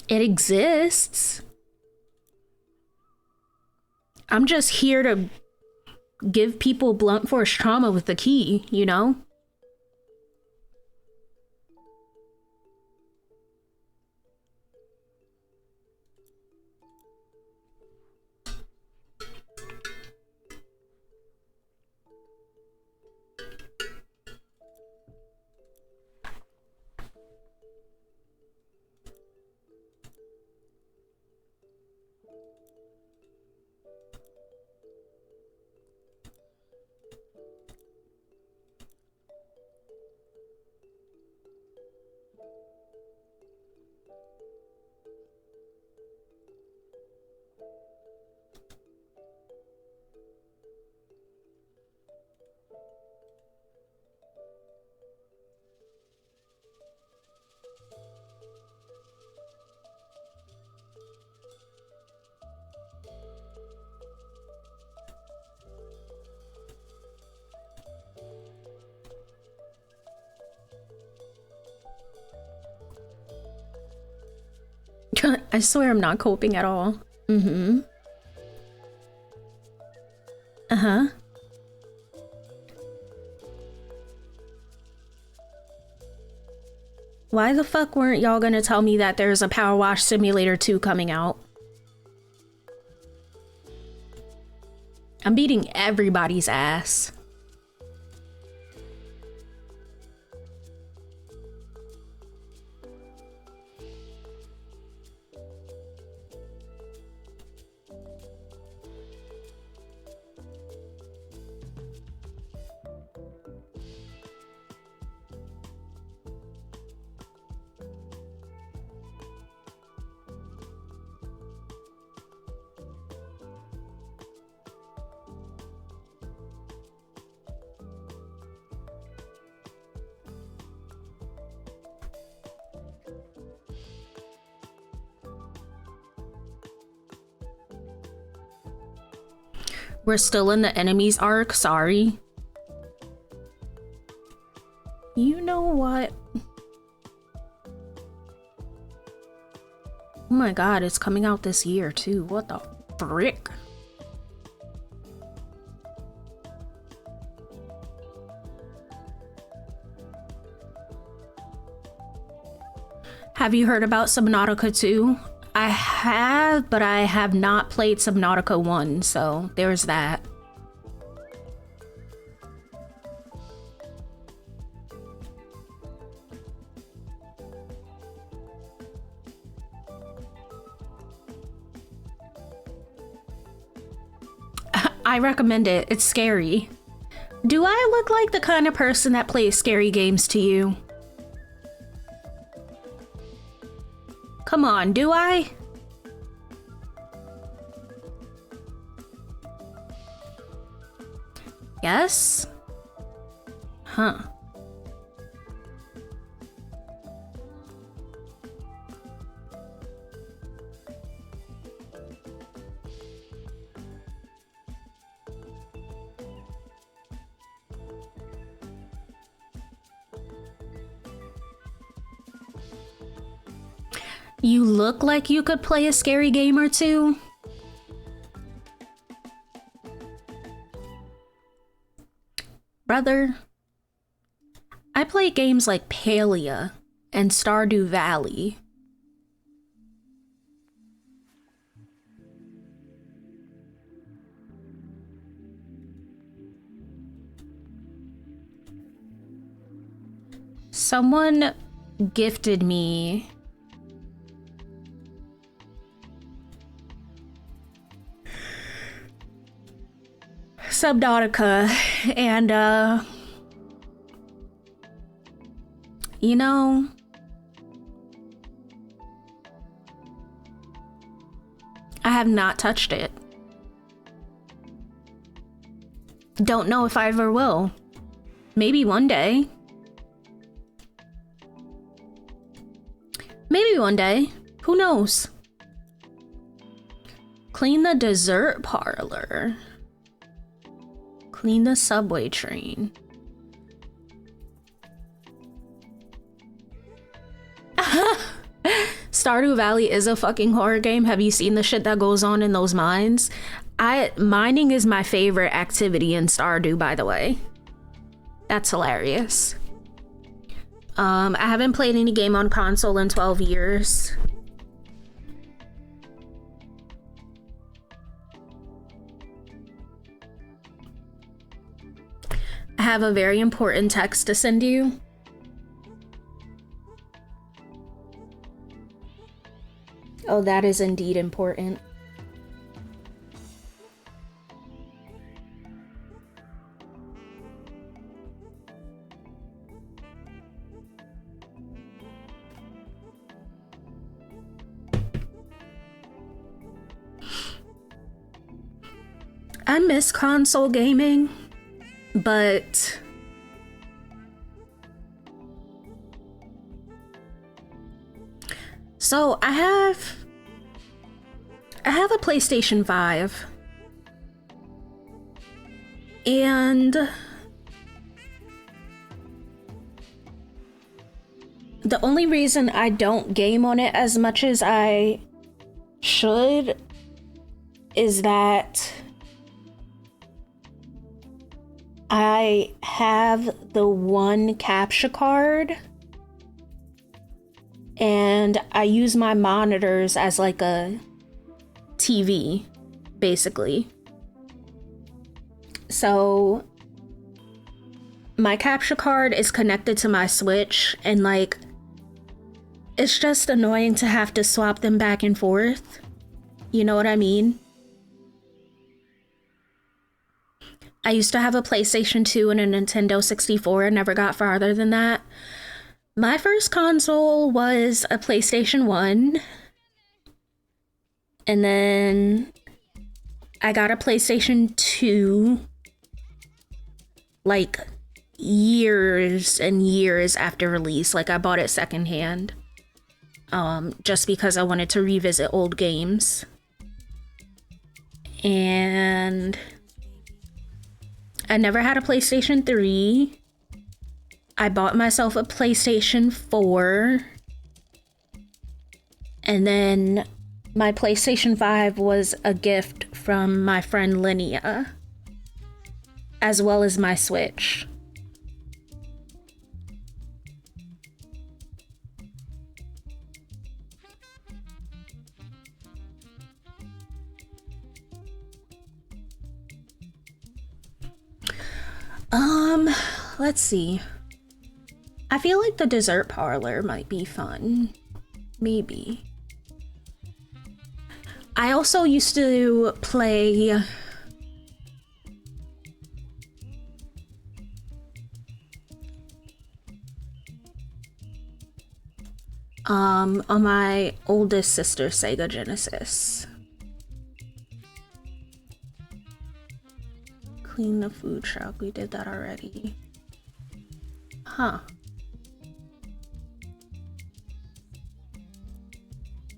It exists. I'm just here to give people blunt force trauma with the key, you know? I swear I'm not coping at all. Mm-hmm. Uh-huh. Why the fuck weren't y'all gonna tell me that there's a Power Wash Simulator 2 coming out? I'm beating everybody's ass. We're still in the enemies arc, sorry. You know what? Oh my god, it's coming out this year too. What the frick? Have you heard about Subnautica 2? I have, but I have not played Subnautica 1, so there's that. I recommend it. It's scary. Do I look like the kind of person that plays scary games to you? Come on, do I? Yes? Huh. You look like you could play a scary game or two. Brother, I play games like Palia and Stardew Valley. Someone gifted me Subnautica, and you know, I have not touched it. Don't know if I ever will. Maybe one day. Maybe one day. Who knows? Clean the dessert parlor. Clean the subway train. Stardew Valley is a fucking horror game. Have you seen the shit that goes on in those mines? Mining is my favorite activity in Stardew, by the way. That's hilarious. I haven't played any game on console in 12 years. I have a very important text to send you. Oh, that is indeed important. I miss console gaming, but so I have a PlayStation 5, and The only reason I don't game on it as much as I should is that I have the one capture card and I use my monitors as like a TV, basically. So my capture card is connected to my Switch, and like, it's just annoying to have to swap them back and forth. You know what I mean? I used to have a PlayStation 2 and a Nintendo 64 and never got farther than that. My first console was a PlayStation 1. And then I got a PlayStation 2 like years and years after release. Like, I bought it secondhand. Just because I wanted to revisit old games. And I never had a PlayStation 3. I bought myself a PlayStation 4. And then my PlayStation 5 was a gift from my friend Linnea, as well as my Switch. Let's see. I feel like the dessert parlor might be fun. Maybe. I also used to play on my oldest sister's Sega Genesis. Clean the food truck. We did that already. Huh.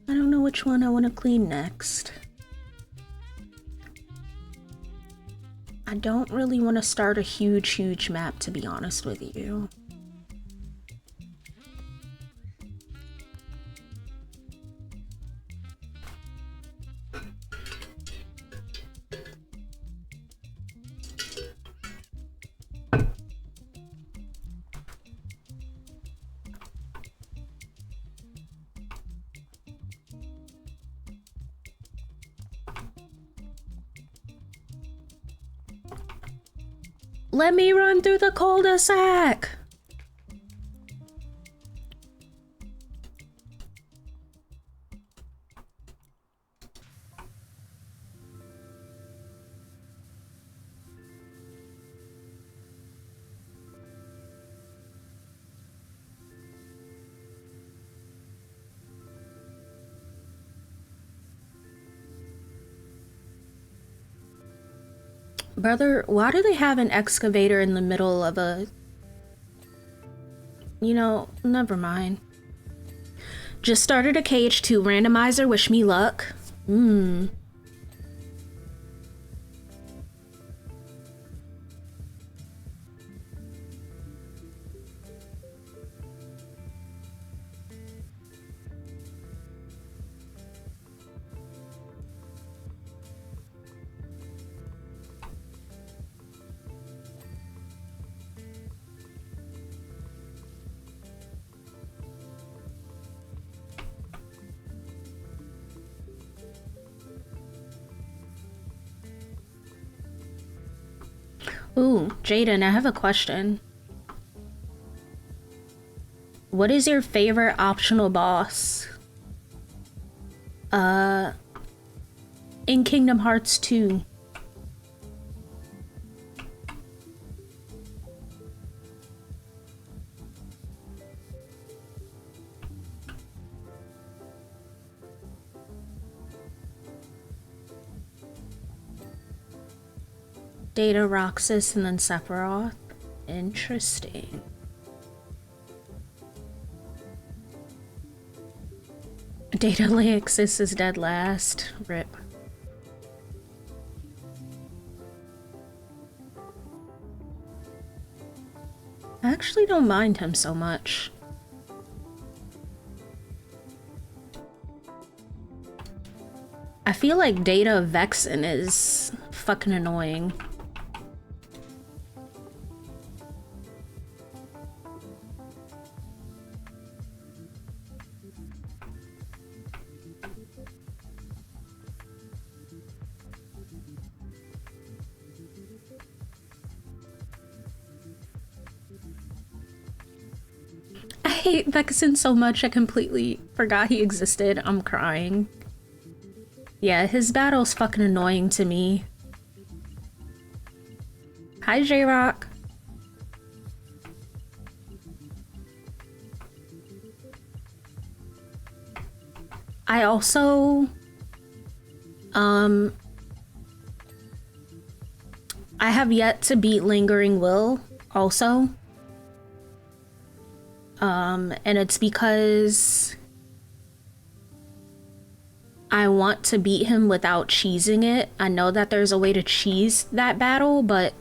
I don't know which one I want to clean next. I don't really want to start a huge map, to be honest with you. Let me run through the cul-de-sac. Brother, why do they have an excavator in the middle of a... You know, never mind. Just started a KH2 randomizer, wish me luck. Ooh, Jaden, I have a question. What is your favorite optional boss? In Kingdom Hearts 2. Data, Roxas, and then Sephiroth. Interesting. Data Alexis is dead last. RIP. I actually don't mind him so much. feel like Data Vexen is fucking annoying. I hate Vexen so much I completely forgot he existed. I'm crying. Yeah, his battle's fucking annoying to me. Hi, J-Rock. I also, I have yet to beat Lingering Will, also. And it's because I want to beat him without cheesing it. I know that there's a way to cheese that battle, but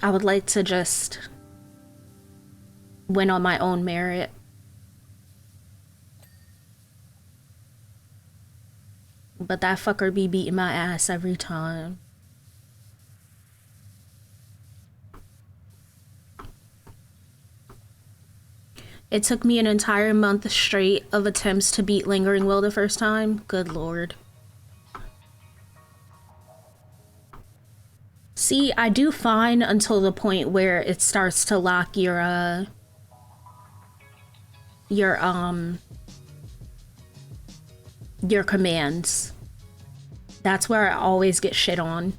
I would like to just win on my own merit. But that fucker be beating my ass every time. It took me an entire month straight of attempts to beat Lingering Will the first time. Good lord. See, I do fine until the point where it starts to lock your commands. That's where I always get shit on.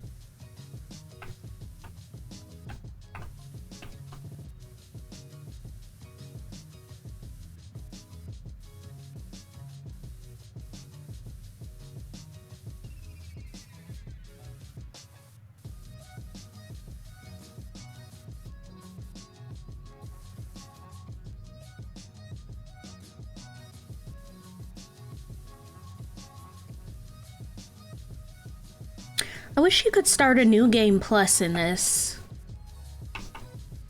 I wish you could start a new game plus in this.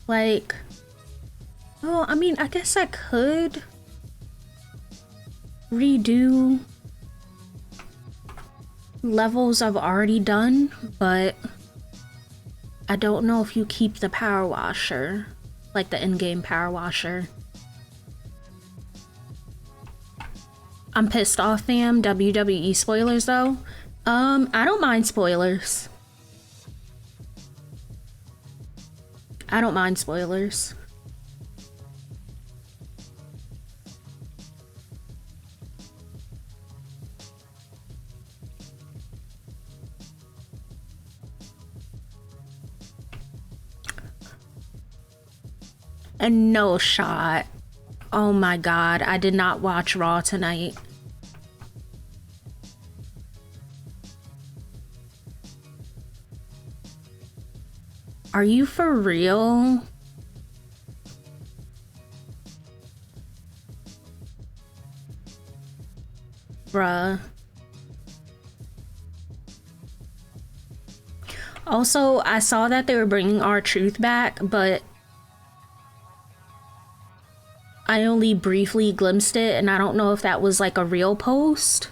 Like, oh, I mean, I guess I could redo levels I've already done, but I don't know if you keep the power washer, like the in-game power washer. I'm pissed off, fam. WWE spoilers, though. I don't mind spoilers. I don't mind spoilers. And no shot. Oh my god, I did not watch Raw tonight. Are you for real? Bruh. Also, I saw that they were bringing R-Truth back, but I only briefly glimpsed it, and I don't know if that was like a real post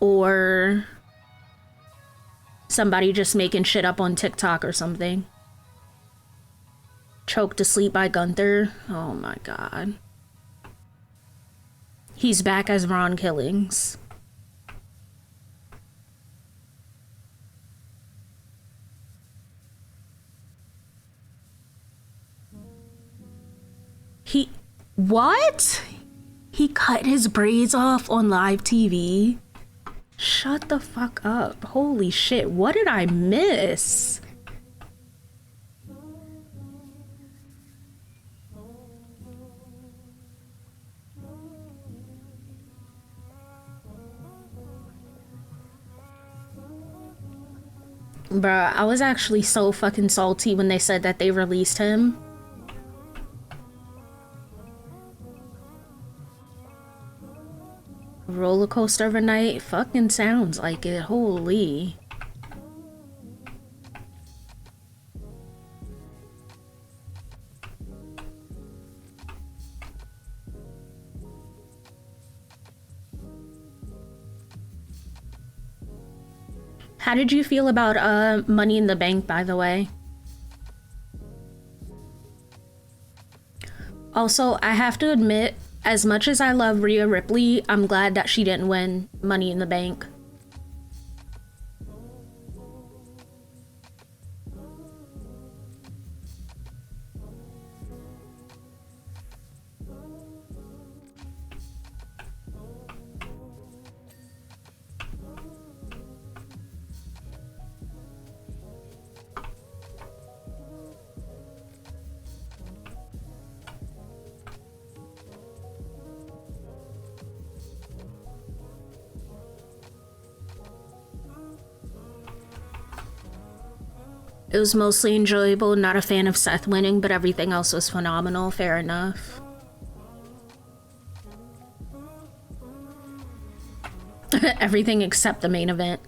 or somebody just making shit up on TikTok or something. Choked to sleep by Gunther. Oh my god. He's back as Ron Killings. What? He cut his braids off on live TV? Shut the fuck up. Holy shit, what did I miss? Bruh, I was actually so fucking salty when they said that they released him. Roller coaster of a night? Fucking sounds like it. Holy. How did you feel about Money in the Bank, by the way? Also, I have to admit, as much as I love Rhea Ripley, I'm glad that she didn't win Money in the Bank. It was mostly enjoyable, not a fan of Seth winning, but everything else was phenomenal, fair enough. Everything except the main event.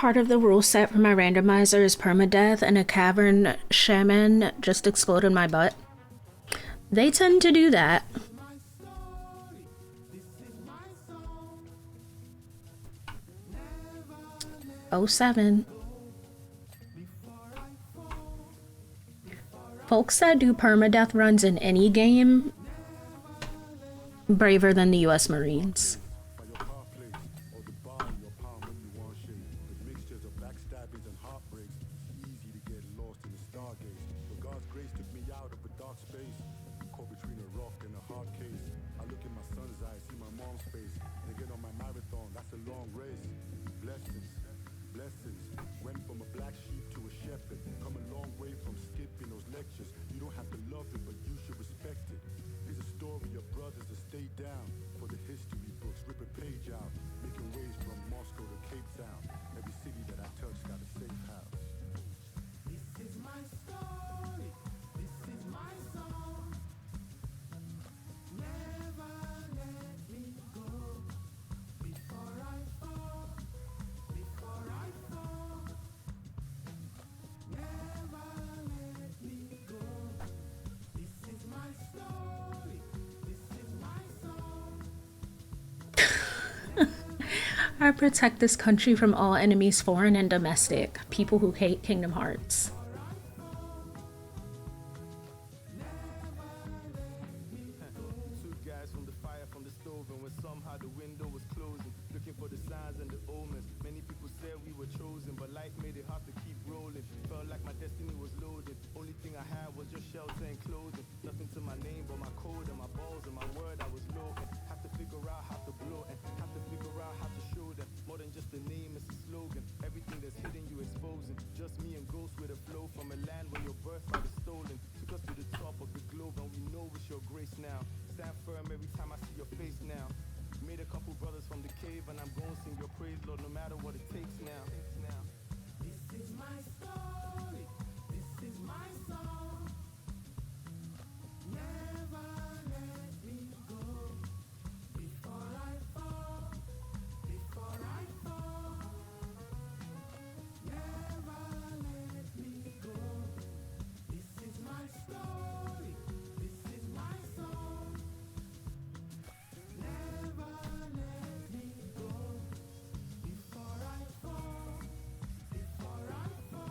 part of the rule set for my randomizer is permadeath and a cavern shaman just exploded my butt. They tend to do that. Oh, 07. Folks that do permadeath runs in any game, braver than the US Marines. I protect this country from all enemies, foreign and domestic. People who hate Kingdom Hearts. Two guys from the fire from the stove, and when somehow the window was closing, looking for the signs and the omens. Many people said we were chosen, but life made it hard to keep rolling. Felt like my destiny was loaded. Only thing I had was just shelter and clothing. Nothing to my name but my code and my balls and my word I was low. And have to figure out how to blow and have to figure out how to show them. More than just a name, it's a slogan. Everything that's hidden you exposing. Just me and ghosts with a flow from a land where your birthright is stolen. Took us to the top of the globe and we know it's your grace now. Stand firm every time I see your face now. Made a couple brothers from the cave and I'm gonna sing your praise, Lord, no matter what it takes now. This is my story, this is my song. Never let me go. Before I fall, before I fall. Never let me go. This is my story, this is my song. Never let me go. Before I fall, before I fall.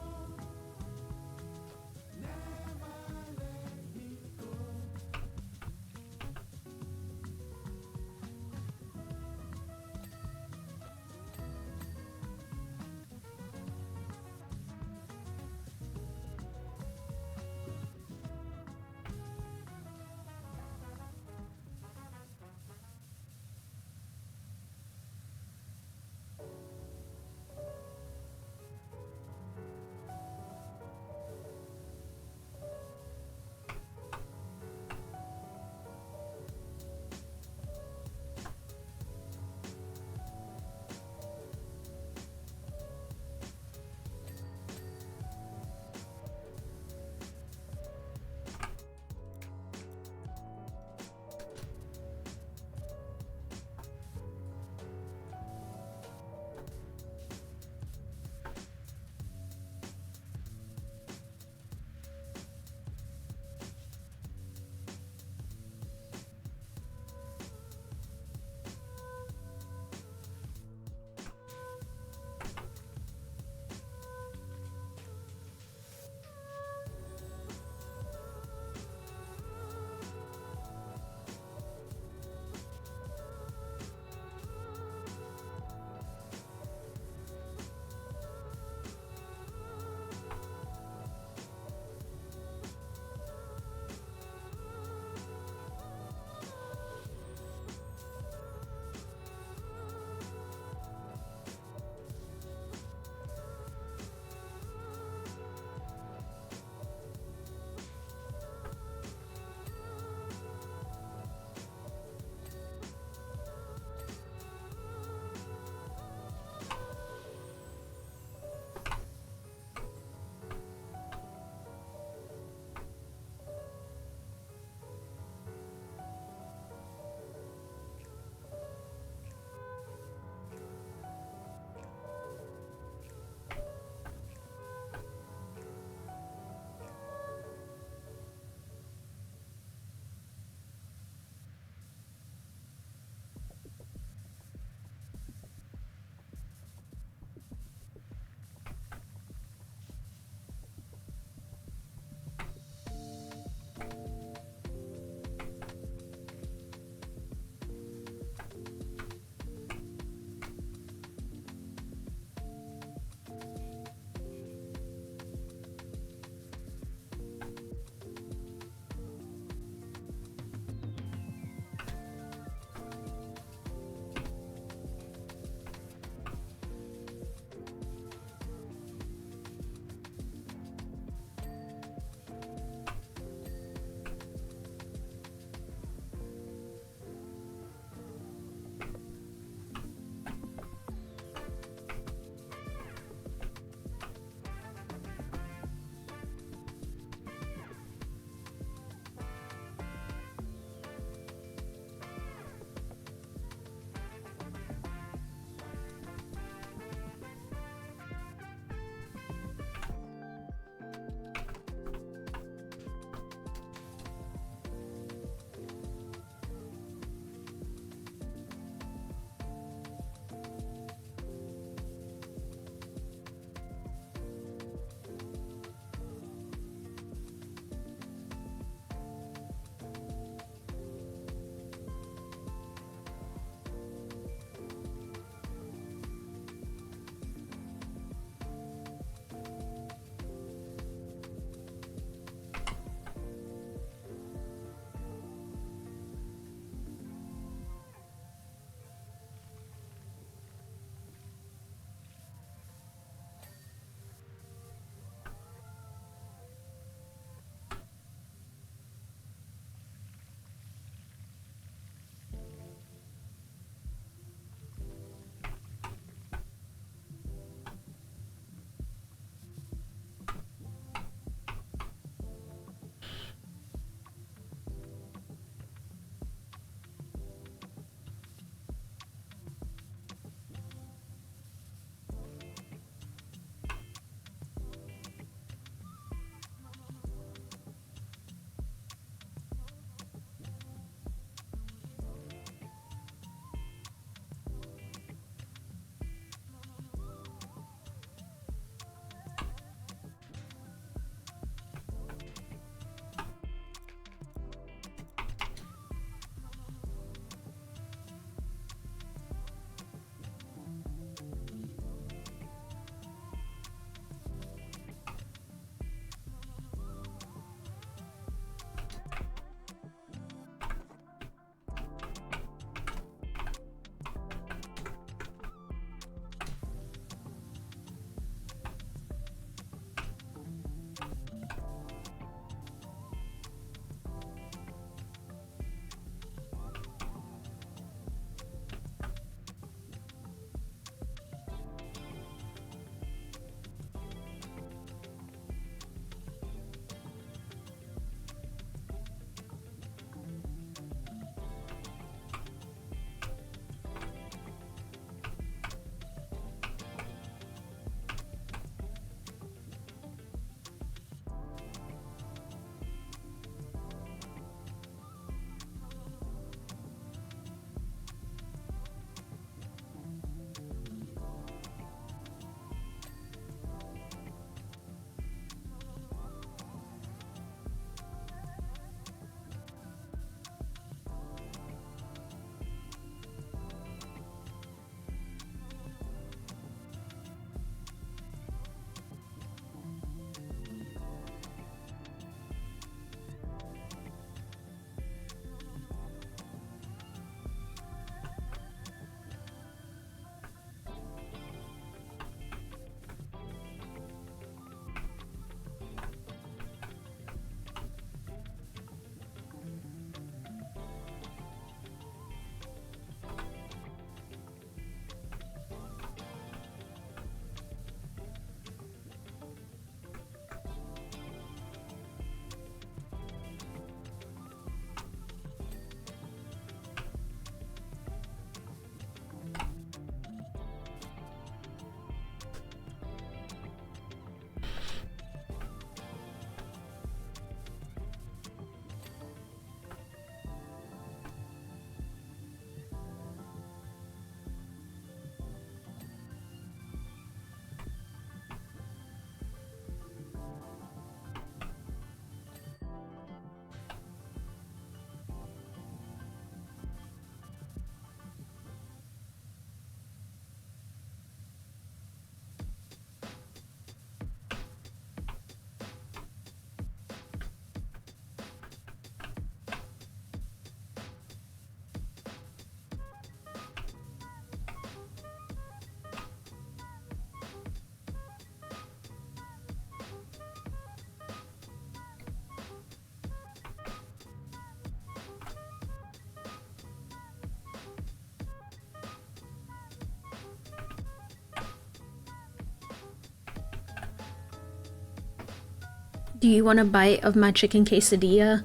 Do you want a bite of my chicken quesadilla?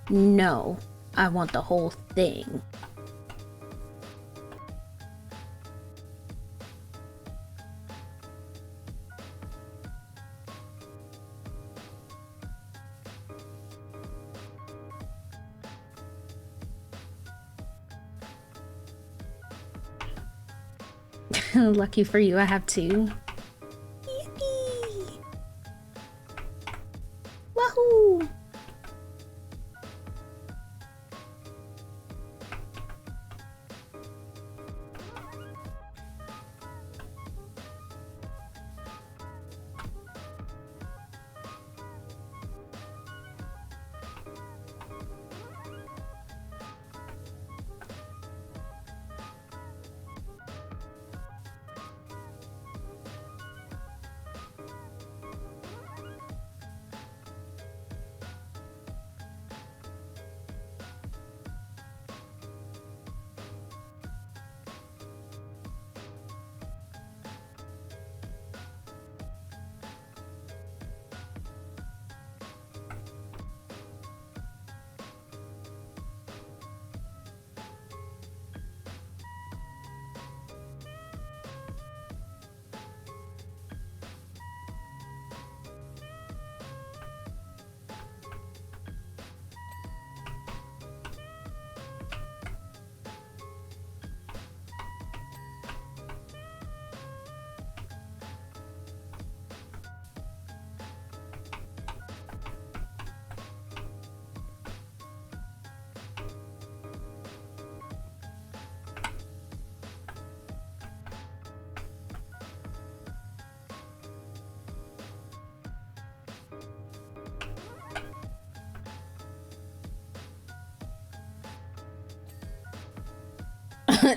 No, I want the whole thing. Lucky for you, I have two. Yippee! Wahoo!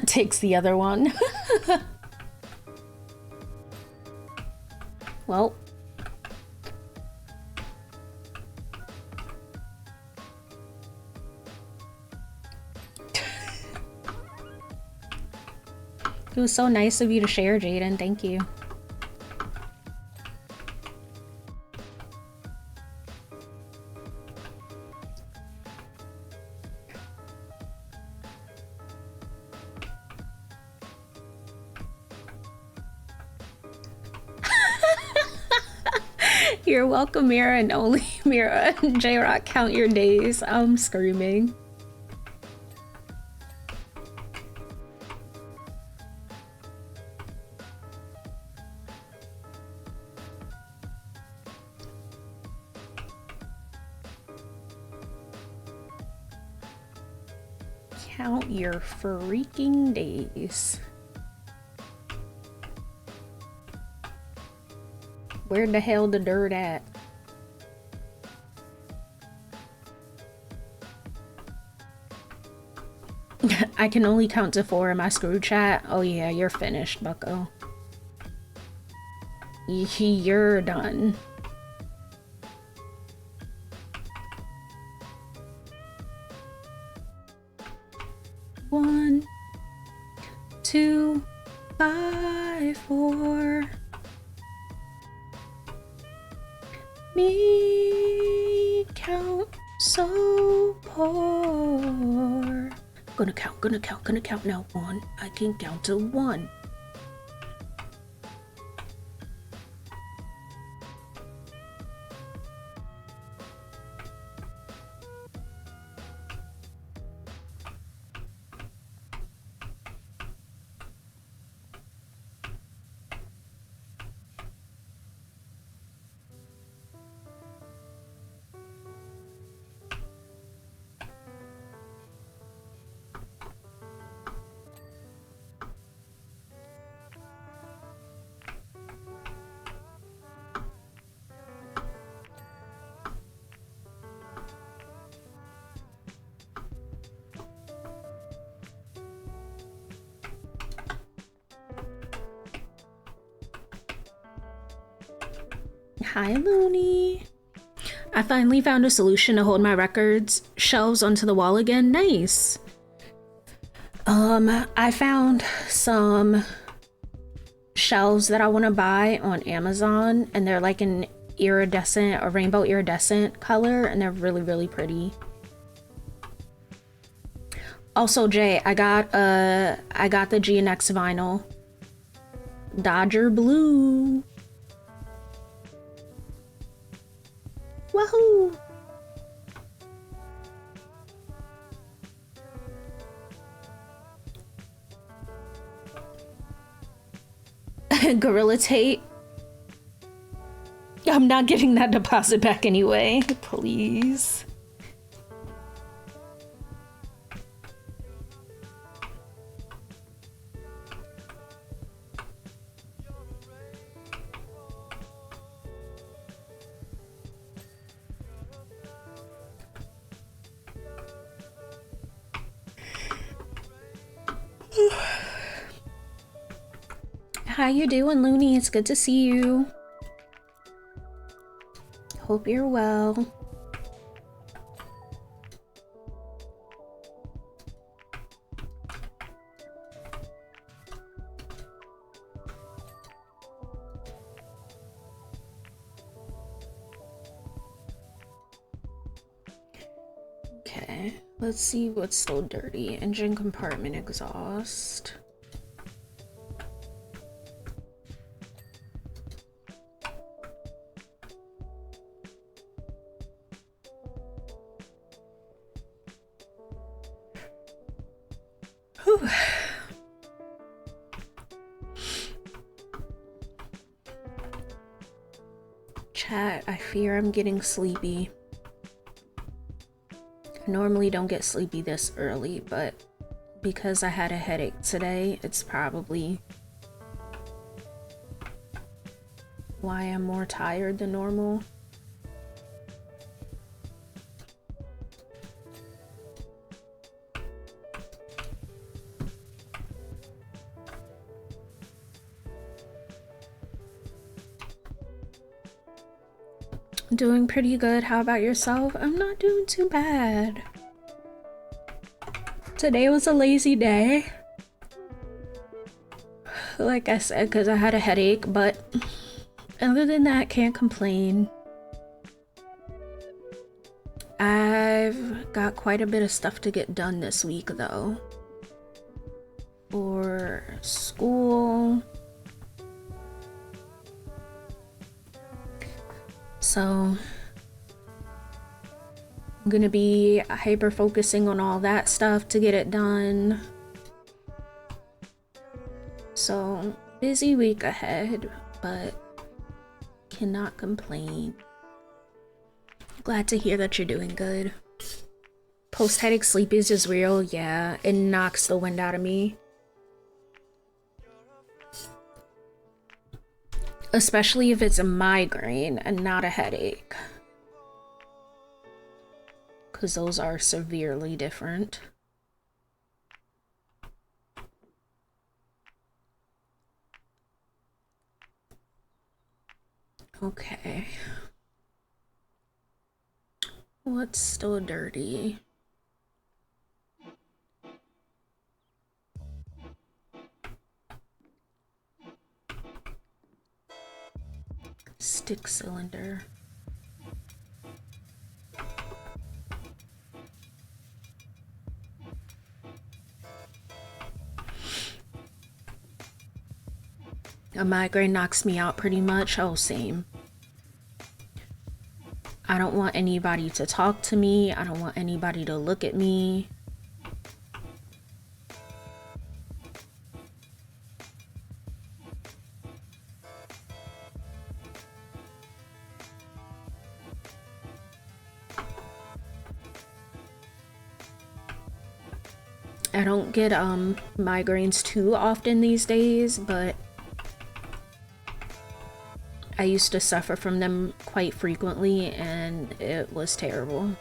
Takes the other one. Well. It was so nice of you to share, Jaden. Thank you. You're welcome, Mira, and only Mira and J-Rock count your days. I'm screaming. Count your freaking days. Where the hell the dirt at? I can only count to 4 in my screw chat. Oh yeah, you're finished, bucko. You're done. One, 2, 5, 4. Me count so poor. Gonna count now. 1. I can count to 1. Hi, Looney. I finally found a solution to hold my records shelves onto the wall again. Nice. I found some shelves that I want to buy on Amazon, and they're like an iridescent or rainbow iridescent color, and they're really, really pretty. Also, Jay, I got the GNX vinyl. Dodger Blue. Wahoo! Gorilla Tape. I'm not getting that deposit back anyway. Please. How you doing, Looney? It's good to see you. Hope you're well. Okay, let's see what's still dirty. Engine compartment exhaust. Whew. Chat, I fear I'm getting sleepy. I normally don't get sleepy this early, but because I had a headache today, it's probably why I'm more tired than normal. Doing pretty good. How about yourself? I'm not doing too bad. Today was a lazy day. Like I said, because I had a headache, but other than that, can't complain. I've got quite a bit of stuff to get done this week, though. For school. So I'm gonna be hyper focusing on all that stuff to get it done. So busy week ahead, but cannot complain. Glad to hear that you're doing good. Post-headache sleepies is real, yeah. It knocks the wind out of me. Especially if it's a migraine and not a headache. Because those are severely different. Okay. What's still dirty? Stick cylinder. A migraine knocks me out pretty much. Oh, same. I don't want anybody to talk to me. I don't want anybody to look at me. I don't get migraines too often these days, but I used to suffer from them quite frequently, and it was terrible.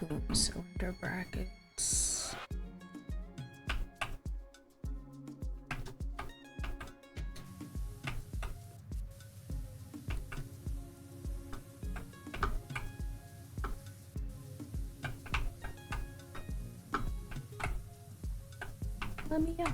Boom cylinder brackets. Let me out.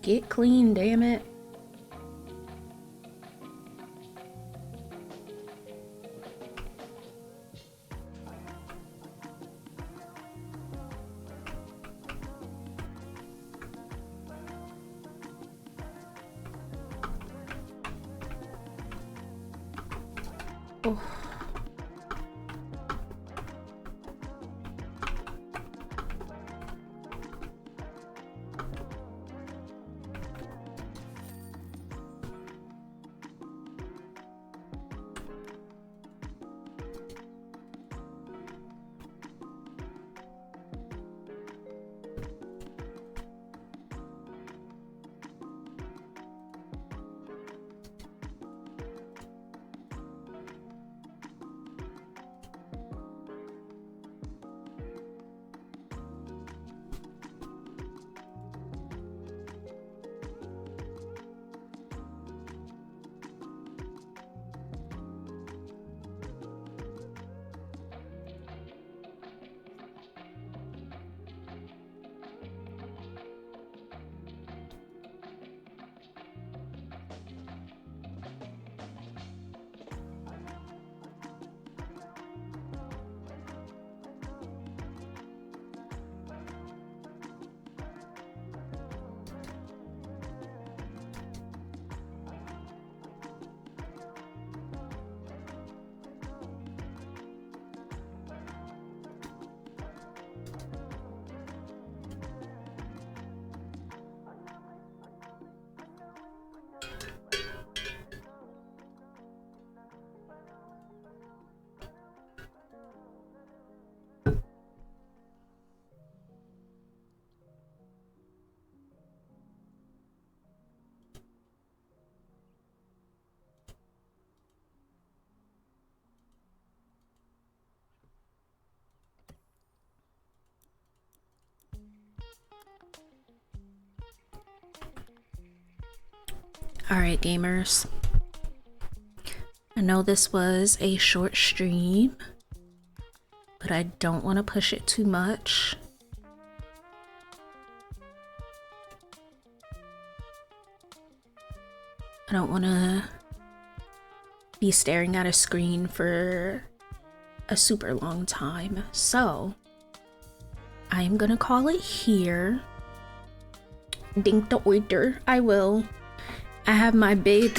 Get clean, damn it. Oh. Alright, gamers. I know this was a short stream, but I don't want to push it too much. I don't want to be staring at a screen for a super long time. So, I am going to call it here. Dink the oiter. I will. I have my big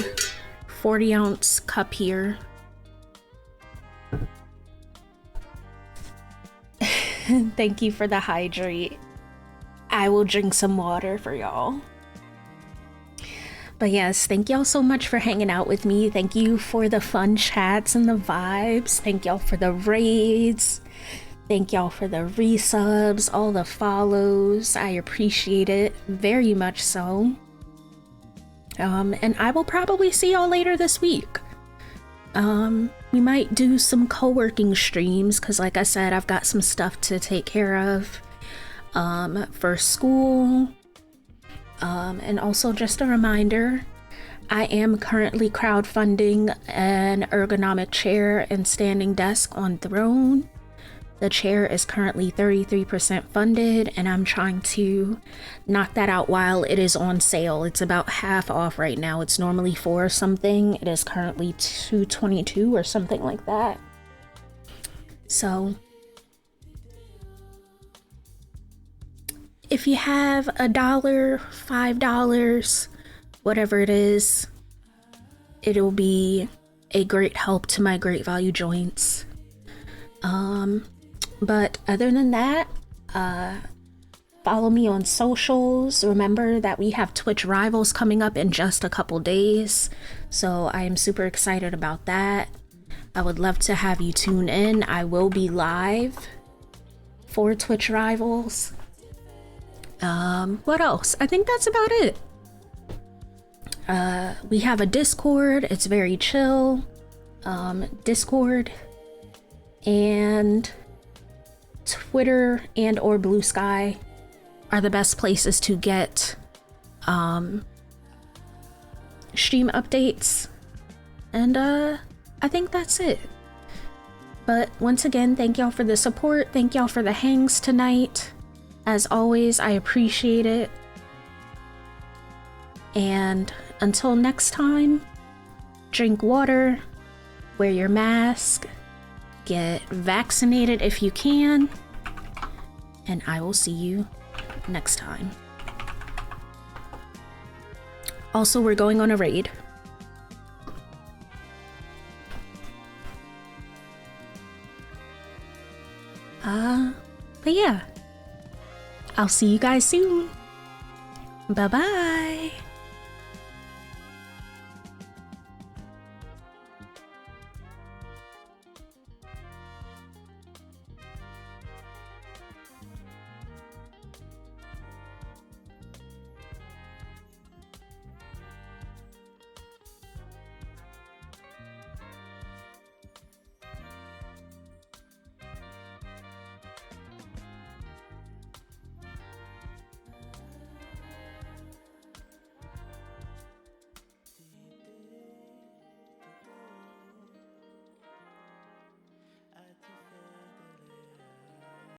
40-ounce cup here. Thank you for the hydrate. I will drink some water for y'all. But yes, thank y'all so much for hanging out with me. Thank you for the fun chats and the vibes. Thank y'all for the raids. Thank y'all for the resubs, all the follows. I appreciate it very much so. And I will probably see y'all later this week. We might do some co-working streams because like I said, I've got some stuff to take care of for school. And also just a reminder, I am currently crowdfunding an ergonomic chair and standing desk on Throne. The chair is currently 33% funded, and I'm trying to knock that out while it is on sale. It's about half off right now. It's normally $4 something. It is currently $2.22 or something like that. So if you have $1, $5, whatever it is, it'll be a great help to my great value joints. But other than that, follow me on socials. Remember that we have Twitch Rivals coming up in just a couple days, so I am super excited about that. I would love to have you tune in. I will be live for Twitch Rivals. What else? I think that's about it. We have a Discord. It's very chill. Discord and Twitter and or Blue Sky are the best places to get stream updates. And I think that's it. But once again, thank y'all for the support. Thank y'all for the hangs tonight. As always, I appreciate it. And until next time, drink water, wear your mask, get vaccinated if you can, and I will see you next time. Also, we're going on a raid. But yeah, I'll see you guys soon. Bye-bye.